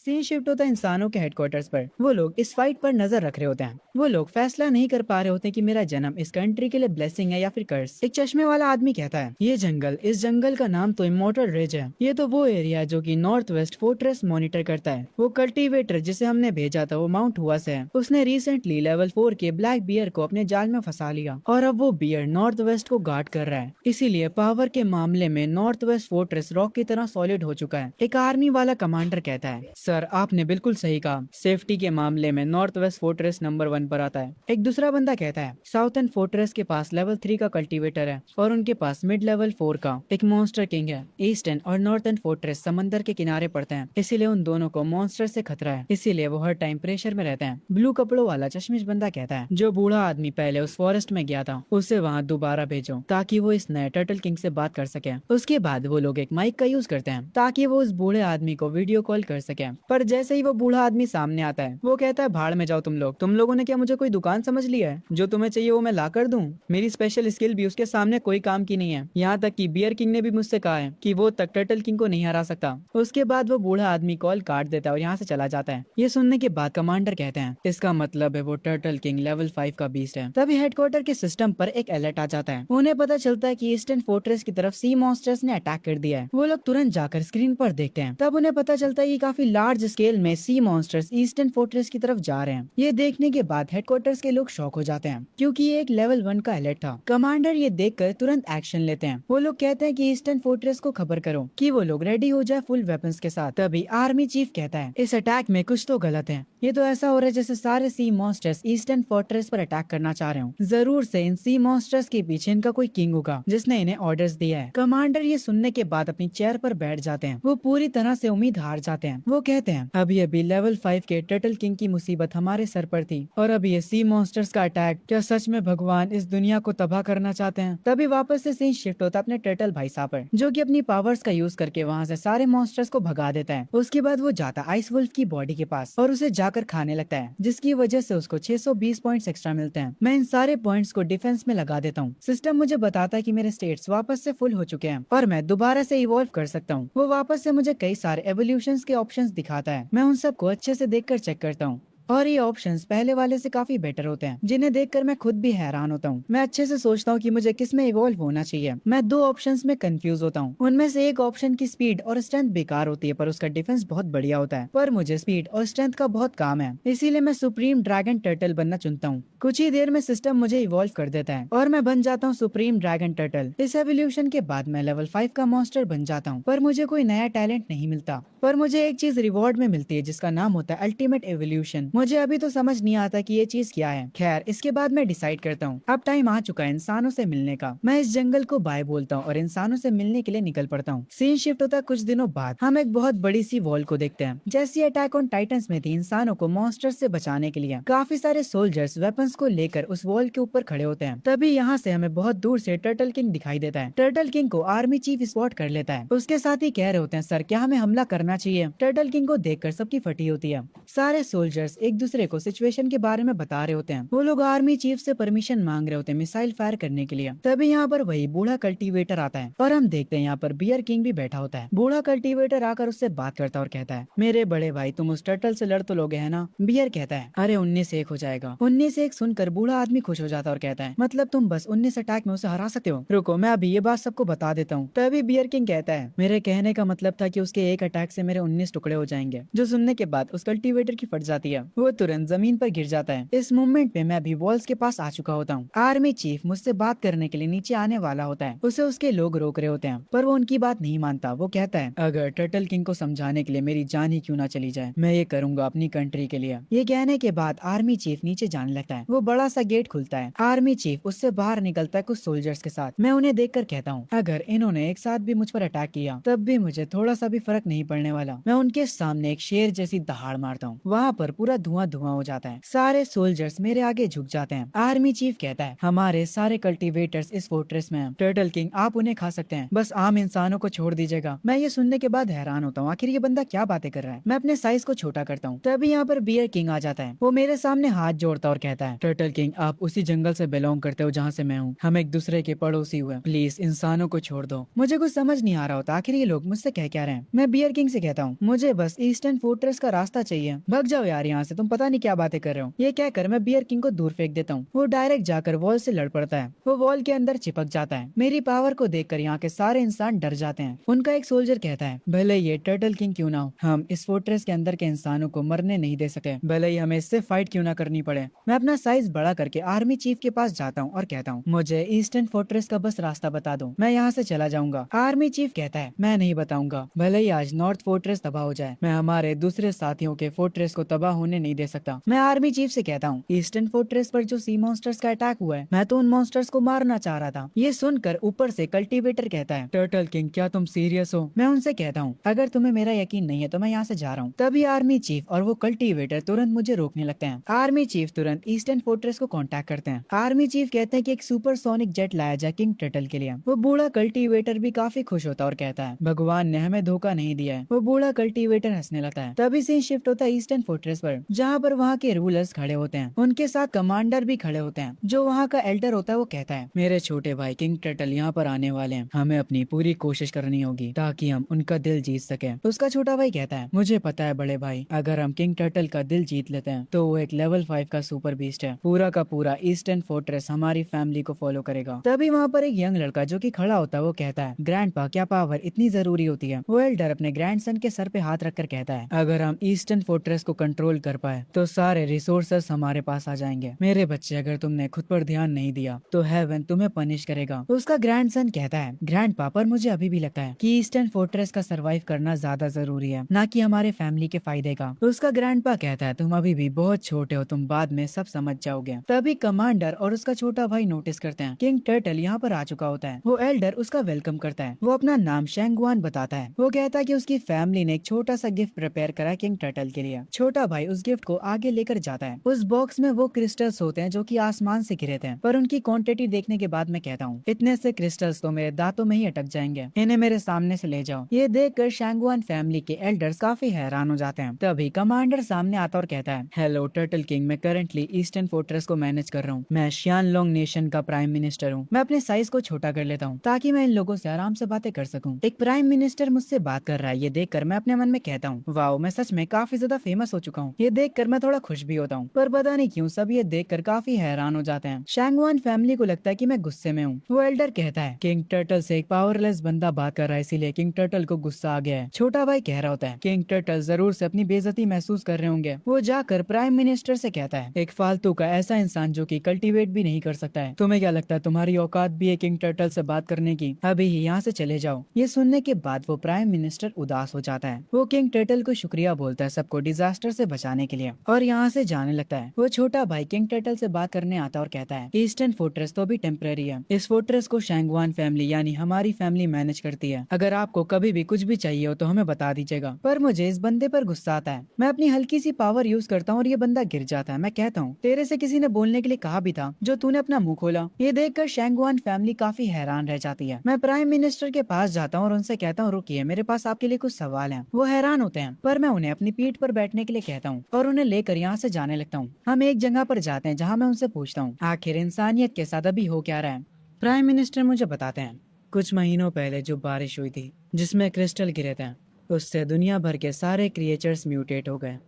सीन शिफ्ट होता है इंसानों के हेडक्वार्टर्स पर। वो लोग इस फाइट पर नजर रख रहे होते हैं। वो लोग फैसला नहीं कर पा रहे होते कि मेरा जन्म इस कंट्री के लिए ब्लेसिंग है या फिर कर्स। एक चश्मे वाला आदमी कहता है, ये जंगल, इस जंगल का नाम तो इमोर्टल रिज है। ये तो वो एरिया है जो कि नॉर्थ वेस्ट फोर्ट्रेस मॉनिटर करता है। वो कल्टीवेटर जिसे हमने भेजा था वो माउंट हुआ से है। उसने रिसेंटली लेवल 4 के ब्लैक बियर को अपने जाल में फंसा लिया और अब वो बियर नॉर्थ वेस्ट को गार्ड कर रहा है। इसीलिए पावर के मामले में नॉर्थ वेस्ट फोर्ट्रेस रॉक की तरह सॉलिड हो चुका है। एक आर्मी वाला कमांडर कहता है, सर आपने बिल्कुल सही कहा, सेफ्टी के मामले में नॉर्थ वेस्ट फोर्ट्रेस नंबर 1 पर आता है। एक दूसरा बंदा कहता है, साउथर्न फोर्ट्रेस के पास लेवल 3 का कल्टीवेटर है और उनके पास मिड लेवल 4 का एक मॉन्स्टर किंग है। ईस्टर्न और नॉर्थर्न फोर्ट्रेस समंदर के किनारे पड़ते हैं, इसीलिए उन दोनों को मॉन्स्टर से खतरा है, इसीलिए वो हर टाइम प्रेशर में रहते हैं। ब्लू कपड़ों वाला चश्मिश बंदा कहता है, जो बूढ़ा आदमी पहले उस फॉरेस्ट में गया था उसे वहाँ दोबारा भेजो ताकि वो इस नए टर्टल किंग से बात कर सके। उसके बाद वो लोग एक माइक का यूज करते हैं ताकि वो उस बूढ़े आदमी को वीडियो कॉल कर सके। पर जैसे ही वो बूढ़ा आदमी सामने आता है वो कहता है, भाड़ में जाओ तुम लोगों ने क्या मुझे कोई दुकान समझ लिया है? जो तुम्हें चाहिए वो मैं ला कर दूं? मेरी स्पेशल स्किल भी उसके सामने कोई काम की नहीं है। यहाँ तक कि बियर किंग ने भी मुझसे कहा है कि वो तक टर्टल किंग को नहीं हरा सकता। उसके बाद वो बूढ़ा आदमी कॉल काट देता है और यहाँ से चला जाता है। ये सुनने के बाद कमांडर कहते हैं, इसका मतलब है वो टर्टल किंग लेवल 5 का बीस्ट है। तभी हेडक्वार्टर के सिस्टम पर एक अलर्ट आ जाता है। उन्हें पता चलता है कि ईस्टर्न फोर्ट्रेस की तरफ सी मॉन्स्टर्स ने अटैक कर दिया है। वो लोग तुरंत जाकर स्क्रीन पर देखते हैं। तब उन्हें पता चलता है कि काफी लार्ज स्केल में सी मॉन्स्टर्स ईस्टर्न फोर्ट्रेस की तरफ जा रहे हैं। ये देखने के बाद हेडक्वार्टर्स के लोग शॉक हो जाते हैं क्योंकि ये एक लेवल 1 का अलर्ट था। कमांडर ये देखकर तुरंत एक्शन लेते हैं। वो लोग कहते हैं कि ईस्टर्न फोर्ट्रेस को खबर करो कि वो लोग रेडी हो जाए फुल वेपन्स के साथ। तभी आर्मी चीफ कहता है, इस अटैक में कुछ तो गलत है। ये तो ऐसा हो रहा है जैसे सारे सी मॉन्स्टर्स ईस्टर्न फोर्ट्रेस पर अटैक करना चाह रहे हो। जरूर से इन सी मॉन्स्टर्स के पीछे इनका कोई किंग होगा जिसने इन्हें ऑर्डर्स दिया है। कमांडर ये सुनने के बाद अपनी चेयर पर बैठ जाते हैं। वो पूरी तरह से उम्मीद हार जाते हैं। वो कहते हैं, अभी अभी लेवल 5 के टर्टल किंग की मुसीबत हमारे सर पर थी और अभी ये सी मॉन्स्टर्स का अटैक, क्या सच में भगवान इस दुनिया को तबाह करना चाहते हैं? तभी वापस से सीन शिफ्ट होता अपने टर्टल भाई साहब पर, जो कि अपनी पावर्स का यूज करके वहाँ से सारे मॉन्स्टर्स को भगा देता है। उसके बाद वो जाता आइस वुल्फ की बॉडी के पास और उसे जाकर खाने लगता है, जिसकी वजह से उसको 620 पॉइंट्स एक्स्ट्रा मिलते हैं। मैं इन सारे पॉइंट्स को डिफेंस में लगा देता हूँ। सिस्टम मुझे बताता है कि मेरे स्टेट्स वापस से फुल हो चुके हैं और मैं दोबारा से इवॉल्व कर सकता हूँ। वो वापस से मुझे कई सारे एवोल्यूशंस के ऑप्शंस दिखाता है। मैं उन सबको अच्छे से देखकर चेक करता हूँ और ये ऑप्शंस पहले वाले से काफी बेटर होते हैं, जिन्हें देखकर मैं खुद भी हैरान होता हूँ। मैं अच्छे से सोचता हूँ कि मुझे किस में इवॉल्व होना चाहिए। मैं दो ऑप्शंस में कंफ्यूज होता हूँ। उनमें से एक ऑप्शन की स्पीड और स्ट्रेंथ बेकार होती है पर उसका डिफेंस बहुत बढ़िया होता है। पर मुझे स्पीड और स्ट्रेंथ का बहुत काम है, इसीलिए मैं सुप्रीम ड्रैगन टर्टल बनना चुनता हूँ। कुछ ही देर में सिस्टम मुझे इवॉल्व कर देता है और मैं बन जाता हूँ सुप्रीम ड्रैगन टर्टल। इस एवोल्यूशन के बाद मैं लेवल 5 का मॉन्स्टर बन जाता हूँ, पर मुझे कोई नया टैलेंट नहीं मिलता। पर मुझे एक चीज रिवॉर्ड में मिलती है जिसका नाम होता है अल्टीमेट एवोल्यूशन। मुझे अभी तो समझ नहीं आता कि ये चीज क्या है। खैर, इसके बाद मैं डिसाइड करता हूँ अब टाइम आ चुका है इंसानों से मिलने का। मैं इस जंगल को बाय बोलता हूँ और इंसानों से मिलने के लिए निकल पड़ता हूँ। सीन शिफ्ट होता है कुछ दिनों बाद। हम एक बहुत बड़ी सी वॉल को देखते हैं। जैसी अटैक ऑन टाइटंस में थी, इंसानों को मॉन्स्टर्स से बचाने के लिए काफी सारे सोल्जर्स वेपन्स को लेकर उस वॉल के ऊपर खड़े होते हैं। तभी यहाँ से हमें बहुत दूर से टर्टल किंग दिखाई देता है। टर्टल किंग को आर्मी चीफ स्पॉट कर लेता है। उसके साथ ही कह रहे होते हैं, सर क्या हमें हमला करना चाहिए? टर्टल किंग को देखकर सबकी फटी होती है। सारे सोल्जर्स एक दूसरे को सिचुएशन के बारे में बता रहे होते हैं। वो लोग आर्मी चीफ से परमिशन मांग रहे होते हैं मिसाइल फायर करने के लिए। तभी यहाँ पर वही बूढ़ा कल्टीवेटर आता है और हम देखते हैं यहाँ पर बियर किंग भी बैठा होता है। बूढ़ा कल्टीवेटर आकर उससे बात करता है और कहता है, मेरे बड़े भाई तुम उस टर्टल से लड़ तो लोगे है ना? बियर कहता है, अरे 19-1 हो जाएगा। 19-1 सुनकर बूढ़ा आदमी खुश हो जाता है और कहता है, मतलब तुम बस 19 अटैक में उसे हरा सकते हो? रुको, मैं अभी ये बात सबको बता देता हूँ। तभी बियर किंग कहता है, मेरे कहने का मतलब था कि उसके एक अटैक से मेरे 19 टुकड़े हो जाएंगे। जो सुनने के बाद उस कल्टीवेटर की फट जाती है। वो तुरंत जमीन पर गिर जाता है। इस मूवमेंट पे मैं अभी वॉल्स के पास आ चुका होता हूँ। आर्मी चीफ मुझसे बात करने के लिए नीचे आने वाला होता है। उसे उसके लोग रोक रहे होते हैं पर वो उनकी बात नहीं मानता। वो कहता है, अगर टर्टल किंग को समझाने के लिए मेरी जान ही क्यों ना चली जाए, मैं ये करूंगा अपनी कंट्री के लिए। ये कहने के बाद आर्मी चीफ नीचे जाने लगता है। वो बड़ा सा गेट खुलता है। आर्मी चीफ उससे बाहर निकलता है कुछ सोल्जर्स के साथ। मैं उन्हें देखकर कहता हूँ, अगर इन्होंने एक साथ भी मुझ पर अटैक किया तब भी मुझे थोड़ा सा भी फर्क नहीं पड़ने वाला। मैं उनके सामने एक शेर जैसी दहाड़ मारता हूँ। वहाँ पर पूरा धुआं धुआं हो जाता है। सारे सोल्जर्स मेरे आगे झुक जाते हैं। आर्मी चीफ कहता है हमारे सारे कल्टीवेटर्स इस फोर्ट्रेस में हैं। टर्टल किंग आप उन्हें खा सकते हैं, बस आम इंसानों को छोड़ दीजिएगा। मैं ये सुनने के बाद हैरान होता हूँ, आखिर ये बंदा क्या बातें कर रहा है। मैं अपने साइज को छोटा करता हूँ, तभी यहाँ पर बियर किंग आ जाता है। वो मेरे सामने हाथ जोड़ता और कहता है टर्टल किंग आप उसी जंगल से बिलोंग करते हो जहाँ से मैं हूँ, हम एक दूसरे के पड़ोसी हुए, प्लीज इंसानों को छोड़ दो। मुझे कुछ समझ नहीं आ रहा होता आखिर ये लोग मुझसे कह क्या रहे हैं। मैं बियर किंग से कहता हूँ मुझे बस ईस्टर्न फोर्ट्रेस का रास्ता चाहिए, भग जाओ यार यहाँ से, तुम पता नहीं क्या बातें कर रहे हो। ये कहकर मैं बियर किंग को दूर फेंक देता हूँ। वो डायरेक्ट जाकर वॉल से लड़ पड़ता है। वो वॉल के अंदर चिपक जाता है। मेरी पावर को देखकर यहाँ के सारे इंसान डर जाते हैं। उनका एक सोल्जर कहता है भले ये टर्टल किंग क्यों ना हो, हम इस फोर्ट्रेस के अंदर के इंसानों को मरने नहीं दे सके, भले ही हमें इससे फाइट क्यों ना करनी पड़े। मैं अपना साइज बड़ा करके आर्मी चीफ के पास जाता हूँ और कहता हूँ मुझे ईस्टर्न फोर्ट्रेस का बस रास्ता बता दो, मैं यहाँ से चला जाऊंगा। आर्मी चीफ कहता है मैं नहीं बताऊंगा, भले ही आज नॉर्थ फोर्ट्रेस तबाह हो जाए, मैं हमारे दूसरे साथियों के फोर्ट्रेस को तबाह होने नहीं दे सकता। मैं आर्मी चीफ से कहता हूँ ईस्टर्न फोर्ट्रेस पर जो सी मॉन्स्टर्स का अटैक हुआ है, मैं तो उन मॉन्स्टर्स को मारना चाह रहा था। ये सुनकर ऊपर से कल्टीवेटर कहता है टर्टल किंग क्या तुम सीरियस हो। मैं उनसे कहता हूँ अगर तुम्हें मेरा यकीन नहीं है तो मैं यहाँ से जा रहा हूँ। तभी आर्मी चीफ और वो कल्टीवेटर तुरंत मुझे रोकने लगते हैं। आर्मी चीफ तुरंत ईस्टर्न फोर्ट्रेस को कांटेक्ट करते हैं। आर्मी चीफ कहते हैं कि एक सुपरसोनिक जेट लाया जाए किंग टर्टल के लिए। वो बूढ़ा कल्टीवेटर भी काफी खुश होता और कहता है भगवान ने हमें धोखा नहीं दिया है। वो बूढ़ा कल्टीवेटर हंसने लगता है। तभी सीन शिफ्ट होता है ईस्टर्न फोर्ट्रेस पर, जहाँ पर वहाँ के रूलर्स खड़े होते हैं। उनके साथ कमांडर भी खड़े होते हैं। जो वहाँ का एल्डर होता है वो कहता है मेरे छोटे भाई किंग टर्टल यहाँ पर आने वाले हैं, हमें अपनी पूरी कोशिश करनी होगी ताकि हम उनका दिल जीत सके। उसका छोटा भाई कहता है मुझे पता है बड़े भाई, अगर हम किंग टर्टल का दिल जीत लेते हैं तो वो एक लेवल 5 का सुपर बीस्ट है, पूरा का पूरा ईस्टर्न फोर्ट्रेस हमारी फैमिली को फॉलो करेगा। तभी वहाँ पर एक यंग लड़का जो कि खड़ा होता है वो कहता है ग्रैंडपा क्या पावर इतनी जरूरी होती है। वो एल्डर अपने ग्रैंडसन के सर पे हाथ रखकर कहता है अगर हम ईस्टर्न फोर्ट्रेस को कंट्रोल कर पाए तो सारे रिसोर्सेस हमारे पास आ जाएंगे। मेरे बच्चे अगर तुमने खुद पर ध्यान नहीं दिया तो हेवन तुम्हें पनिश करेगा। उसका ग्रैंडसन कहता है ग्रैंडपा पर मुझे अभी भी लगता है कि ईस्टर्न फोर्ट्रेस का सरवाइव करना ज्यादा जरूरी है, ना कि हमारे फैमिली के फायदे का। उसका ग्रैंडपा कहता है तुम अभी भी बहुत छोटे हो, तुम बाद में सब समझ जाओगे। तभी कमांडर और उसका छोटा भाई नोटिस करते हैं किंग टर्टल यहाँ पर आ चुका होता है। वो एल्डर उसका वेलकम करता है। वो अपना नाम शेंगवान बताता है। वो कहता है कि उसकी फैमिली ने एक छोटा सा गिफ्ट प्रिपेयर करा किंग टर्टल के लिए। छोटा भाई उस गिफ्ट को आगे लेकर जाता है। उस बॉक्स में वो क्रिस्टल्स होते हैं जो कि आसमान से गिरे थे, पर उनकी क्वांटिटी देखने के बाद मैं कहता हूँ इतने से क्रिस्टल्स तो मेरे दांतों में ही अटक जाएंगे, इन्हें मेरे सामने से ले जाओ। ये देखकर शेंगवान फैमिली के एल्डर्स काफी हैरान हो जाते हैं। तभी कमांडर सामने आता और कहता है हेलो टर्टल किंग, मैं करंटली ईस्टर्न फोर्ट्रेस को मैनेज कर रहा हूँ, मैं शियानलोंग नेशन का प्राइम मिनिस्टर हूँ। मैं अपने साइज को छोटा कर लेता हूँ ताकि मैं इन लोगों से आराम से बातें कर सकूँ। एक प्राइम मिनिस्टर मुझसे बात कर रहा है, ये देखकर मैं अपने मन में कहता हूँ वाओ, मैं सच में काफी ज्यादा फेमस हो चुका हूँ। ये देखकर मैं थोड़ा खुश भी होता हूँ, पर पता नहीं क्यों सब ये देखकर काफी हैरान हो जाते हैं। शेंगवान फैमिली को लगता है कि मैं गुस्से में हूँ। वो एल्डर कहता है किंग टर्टल से एक पावरलेस बंदा बात कर रहा है, इसीलिए किंग टर्टल को गुस्सा आ गया है। छोटा भाई कह रहा होता है किंग टर्टल जरूर से अपनी बेइज्जती महसूस कर रहे होंगे। वो जाकर प्राइम मिनिस्टर से कहता है एक फालतू का ऐसा इंसान जो कि कल्टीवेट भी नहीं कर सकता है, तुम्हें क्या लगता है तुम्हारी औकात भी है किंग टर्टल से बात करने की? अभी ही यहाँ से चले जाओ। ये सुनने के बाद वो प्राइम मिनिस्टर उदास हो जाता है। वो किंग टर्टल को शुक्रिया बोलता है सबको डिजास्टर से बचाने के लिए और यहाँ से जाने लगता है। वो छोटा भाई किंग टर्टल से बात करने आता है और कहता है ईस्टर्न फोर्ट्रेस तो भी टेम्पररी है, इस फोर्ट्रेस को शेंगवान फैमिली यानी हमारी फैमिली मैनेज करती है। अगर आपको कभी भी कुछ भी चाहिए हो तो हमें बता दीजिएगा। पर मुझे इस बंदे पर गुस्सा आता है। मैं अपनी हल्की सी पावर यूज करता हूँ और ये बंदा गिर जाता है। मैं कहता हूँ तेरे से किसी ने बोलने के लिए कहा भी था जो तूने अपना मुंह खोला। ये देखकर शेंगवान फैमिली काफी हैरान रह जाती है। मैं प्राइम मिनिस्टर के पास जाता हूँ और उनसे कहता हूँ रुकिए, मेरे पास आपके लिए कुछ सवाल हैं। वो हैरान होते हैं, पर मैं उन्हें अपनी पीठ पर बैठने के लिए कहता हूँ और उन्हें लेकर यहाँ से जाने लगता हूँ। हम एक जगह पर जाते हैं जहाँ मैं उनसे पूछता हूँ आखिर इंसानियत के साथ अभी हो क्या रहा है। प्राइम मिनिस्टर मुझे बताते हैं कुछ महीनों पहले जो बारिश हुई थी जिसमें क्रिस्टल गिरे थे, उससे दुनिया भर के सारे क्रिएचर्स म्यूटेट हो गए।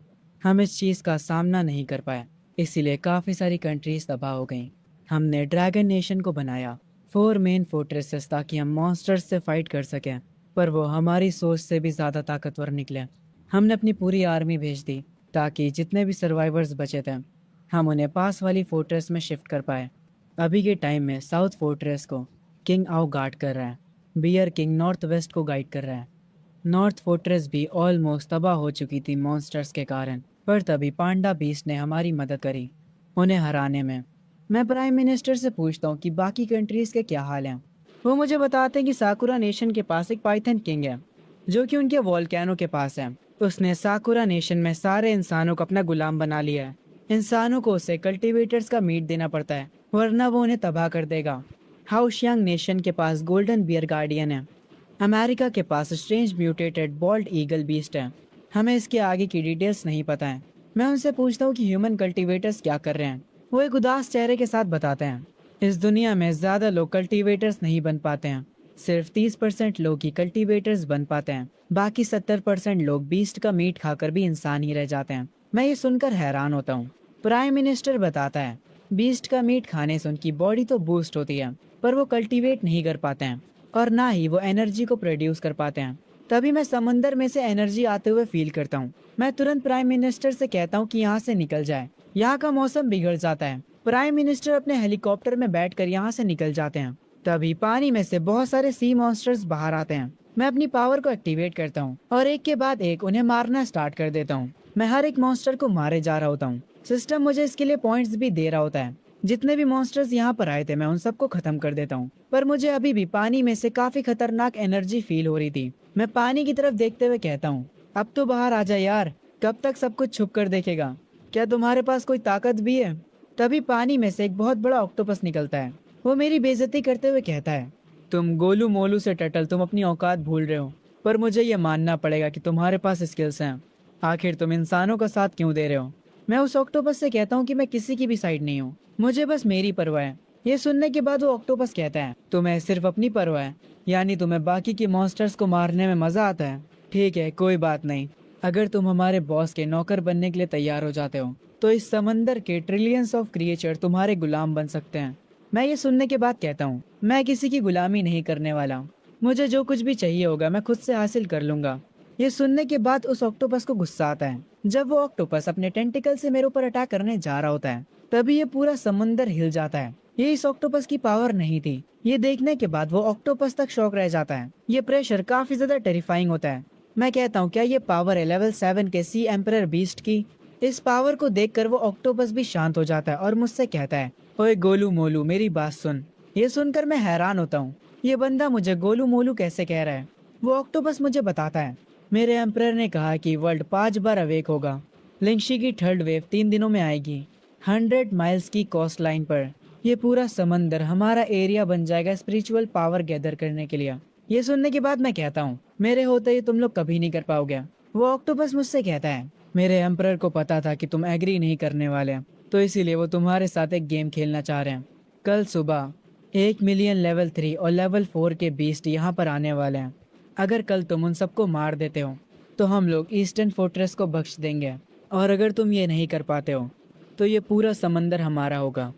हम इस चीज का सामना नहीं कर पाए, इसीलिए काफी सारी कंट्रीज तबाह हो गईं। हमने ड्रैगन नेशन को बनाया 4 मेन फोर्ट्रेसेस ताकि हम मॉन्स्टर्स से फाइट कर सकें, पर वो हमारी सोच से भी ज्यादा ताकतवर निकले। हमने अपनी पूरी आर्मी भेज दी ताकि जितने भी सर्वाइवर्स बचे थे हम उन्हें पास वाली फोर्ट्रेस में शिफ्ट कर पाए। अभी के टाइम में साउथ फोर्ट्रेस को किंग आओ गार्ड कर रहा है, बियर किंग नॉर्थ वेस्ट को गाइड कर रहा है। नॉर्थ फोर्ट्रेस भी ऑलमोस्ट तबाह हो चुकी थी मॉन्स्टर्स के कारण, पर तभी पांडा बीस्ट ने हमारी मदद करी उन्हें हराने में। मैं प्राइम मिनिस्टर से पूछता हूँ कि बाकी कंट्रीज के क्या हाल हैं। वो मुझे बताते हैं कि साकुरा नेशन के पास एक पाइथन किंग है जो कि उनके वॉल्केनो के पास है। उसने साकुरा नेशन में सारे इंसानों को अपना गुलाम बना लिया है। इंसानों को उसे कल्टीवेटर्स का मीट देना पड़ता है, वरना वो उन्हें तबाह कर देगा। हाउशियांग नेशन के पास गोल्डन बियर गार्डियन है। अमेरिका के पास strange mutated bald eagle beast है। हमें इसके आगे की डिटेल्स नहीं पता है। मैं उनसे पूछता हूँ कि ह्यूमन कल्टीवेटर्स क्या कर रहे हैं। वो एक उदास चेहरे के साथ बताते हैं, इस दुनिया में ज्यादा लोग कल्टीवेटर्स नहीं बन पाते हैं। सिर्फ 30% लोग ही कल्टीवेटर्स बन पाते हैं। बाकी 70% लोग बीस्ट का मीट खाकर भी इंसान ही रह जाते हैं। मैं ये सुनकर हैरान होता हूँ। प्राइम मिनिस्टर बताता है, बीस्ट का मीट खाने से उनकी बॉडी तो बूस्ट होती है, पर वो कल्टीवेट नहीं कर पाते हैं और ना ही वो एनर्जी को प्रोड्यूस कर पाते हैं। तभी मैं समंदर में से एनर्जी आते हुए फील करता हूँ। मैं तुरंत प्राइम मिनिस्टर से कहता हूँ कि यहाँ से निकल जाए, यहाँ का मौसम बिगड़ जाता है। प्राइम मिनिस्टर अपने हेलीकॉप्टर में बैठकर यहाँ से निकल जाते हैं। तभी पानी में से बहुत सारे सी मॉन्स्टर्स बाहर आते हैं। मैं अपनी पावर को एक्टिवेट करता हूँ और एक के बाद एक उन्हें मारना स्टार्ट कर देता हूँ। मैं हर एक मॉन्स्टर को मारे जा रहा होता हूँ। सिस्टम मुझे इसके लिए पॉइंट्स भी दे रहा होता है। जितने भी मॉन्स्टर्स यहाँ पर आए थे मैं उन सबको खत्म कर देता हूँ, पर मुझे अभी भी पानी में से काफी खतरनाक एनर्जी फील हो रही थी। मैं पानी की तरफ देखते हुए कहता हूँ, अब तो बाहर आ जा यार, कब तक सब कुछ छुप कर देखेगा? क्या तुम्हारे पास कोई ताकत भी है? तभी पानी में से एक बहुत बड़ा ऑक्टोपस निकलता है। वो मेरी बेइज्जती करते हुए कहता है, तुम गोलू मोलू से टटल, तुम अपनी औकात भूल रहे हो। पर मुझे ये मानना पड़ेगा कि तुम्हारे पास स्किल्स हैं। आखिर तुम इंसानों का साथ क्यों दे रहे हो? मैं उस ऑक्टोपस से कहता हूँ कि मैं किसी की भी साइड नहीं हूँ, मुझे बस मेरी परवाह है। ये सुनने के बाद वो ऑक्टोपस कहता है, तुम्हें सिर्फ अपनी परवाह है, यानी तुम्हें बाकी के मॉन्स्टर्स को मारने में मजा आता है। ठीक है, कोई बात नहीं। अगर तुम हमारे बॉस के नौकर बनने के लिए तैयार हो जाते हो तो इस समंदर के ट्रिलियंस ऑफ क्रिएचर तुम्हारे गुलाम बन सकते हैं। मैं ये सुनने के बाद कहता हूँ, मैं किसी की गुलामी नहीं करने वाला। मुझे जो कुछ भी चाहिए होगा मैं खुद से हासिल कर लूंगा। ये सुनने के बाद उस ऑक्टोपस को गुस्सा आता है। जब वो ऑक्टोपस अपने टेंटिकल से मेरे ऊपर अटैक करने जा रहा होता है, तभी ये पूरा समंदर हिल जाता है। ये इस ऑक्टोपस की पावर नहीं थी। ये देखने के बाद वो ऑक्टोपस तक शॉक रह जाता है। ये प्रेशर काफी ज्यादा टेरिफाइंग होता है। मैं कहता हूँ, क्या ये पावर है लेवल 7 के सी एम्परर बीस्ट की? इस पावर को देखकर वो ऑक्टोपस भी शांत हो जाता है और मुझसे कहता है, ओए गोलू मोलू, मेरी बात सुन। ये सुनकर मैं हैरान होता हूँ, ये बंदा मुझे गोलू मोलू कैसे कह रहा है? वो ऑक्टोपस मुझे बताता है, मेरे एम्परर ने कहा कि वर्ल्ड 5 बार अवेक होगा। लिंगशी की थर्ड वेव 3 दिनों में आएगी, 100 माइल्स की कोस्ट लाइन पर। ये पूरा समंदर हमारा एरिया बन जाएगा स्पिरिचुअल पावर गैदर करने के लिए। ये सुनने के बाद मैं कहता हूँ, मेरे होते ही तुम लोग कभी नहीं कर पाओगे। वो ऑक्टोपस मुझसे कहता है, मेरे एम्परर को पता था कि तुम एग्री नहीं करने वाले, तो इसीलिए वो तुम्हारे साथ एक गेम खेलना चाह रहे हैं। कल सुबह 1 मिलियन लेवल 3 और लेवल 4 के बीस्ट यहाँ पर आने वाले हैं। अगर कल तुम उन सबको मार देते हो तो हम लोग ईस्टर्न फोर्ट्रेस को बख्श देंगे, और अगर तुम ये नहीं कर पाते हो तो ये पूरा समंदर हमारा होगा।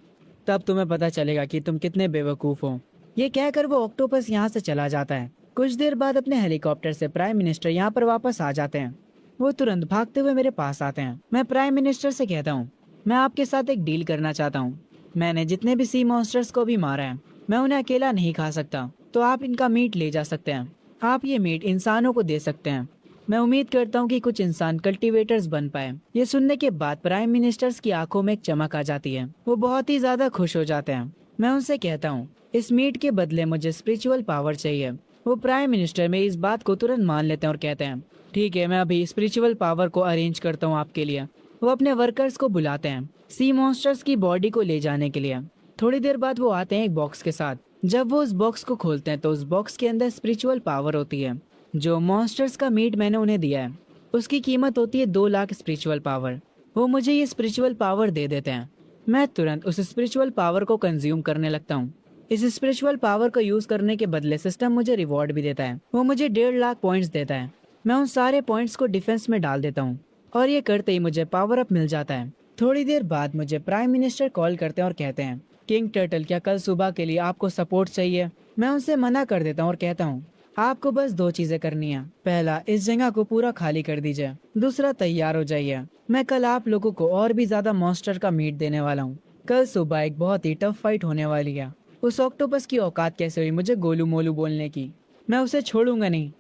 तब तुम्हें पता चलेगा कि तुम कितने बेवकूफ़ हो। ये कहकर वो ऑक्टोपस यहाँ से चला जाता है। कुछ देर बाद अपने हेलीकॉप्टर से प्राइम मिनिस्टर यहाँ पर वापस आ जाते हैं। वो तुरंत भागते हुए मेरे पास आते हैं। मैं प्राइम मिनिस्टर से कहता हूँ, मैं आपके साथ एक डील करना चाहता हूँ। मैंने जितने भी सी मॉन्स्टर्स को भी मारा है, मैं उन्हें अकेला नहीं खा सकता, तो आप इनका मीट ले जा सकते हैं। आप ये मीट इंसानों को दे सकते हैं। मैं उम्मीद करता हूँ कि कुछ इंसान कल्टीवेटर्स बन पाए। ये सुनने के बाद प्राइम मिनिस्टर्स की आंखों में एक चमक आ जाती है। वो बहुत ही ज्यादा खुश हो जाते हैं। मैं उनसे कहता हूँ, इस मीट के बदले मुझे स्पिरिचुअल पावर चाहिए। वो प्राइम मिनिस्टर में इस बात को तुरंत मान लेते हैं और कहते हैं, ठीक है, मैं अभी स्पिरिचुअल पावर को अरेंज करता हूँ आपके लिए। वो अपने वर्कर्स को बुलाते हैं सी मॉन्स्टर्स की बॉडी को ले जाने के लिए। थोड़ी देर बाद वो आते हैं एक बॉक्स के साथ। जब वो उस बॉक्स को खोलते हैं तो उस बॉक्स के अंदर स्पिरिचुअल पावर होती है। जो मॉन्स्टर्स का मीट मैंने उन्हें दिया है उसकी कीमत होती है 2 लाख स्पिरिचुअल पावर। वो मुझे ये स्पिरिचुअल पावर दे देते हैं। मैं तुरंत उस स्पिरिचुअल पावर को कंज्यूम करने लगता हूँ। इस स्पिरिचुअल पावर को यूज करने के बदले सिस्टम मुझे रिवॉर्ड भी देता है। वो मुझे 1.5 लाख पॉइंट्स देता है। मैं उन सारे पॉइंट्स को डिफेंस में डाल देता हूँ और ये करते ही मुझे पावर अप मिल जाता है। थोड़ी देर बाद मुझे प्राइम मिनिस्टर कॉल करते हैं और कहते हैं, किंग टर्टल, क्या कल सुबह के लिए आपको सपोर्ट चाहिए? मैं उनसे मना कर देता हूँ और कहता हूँ, आपको बस 2 चीजें करनी है। पहला, इस जगह को पूरा खाली कर दीजिए। दूसरा, तैयार हो जाइए। मैं कल आप लोगों को और भी ज्यादा मॉन्स्टर का मीट देने वाला हूँ। कल सुबह एक बहुत ही टफ फाइट होने वाली है। उस ऑक्टोपस की औकात कैसे हुई मुझे गोलू मोलू बोलने की? मैं उसे छोड़ूंगा नहीं।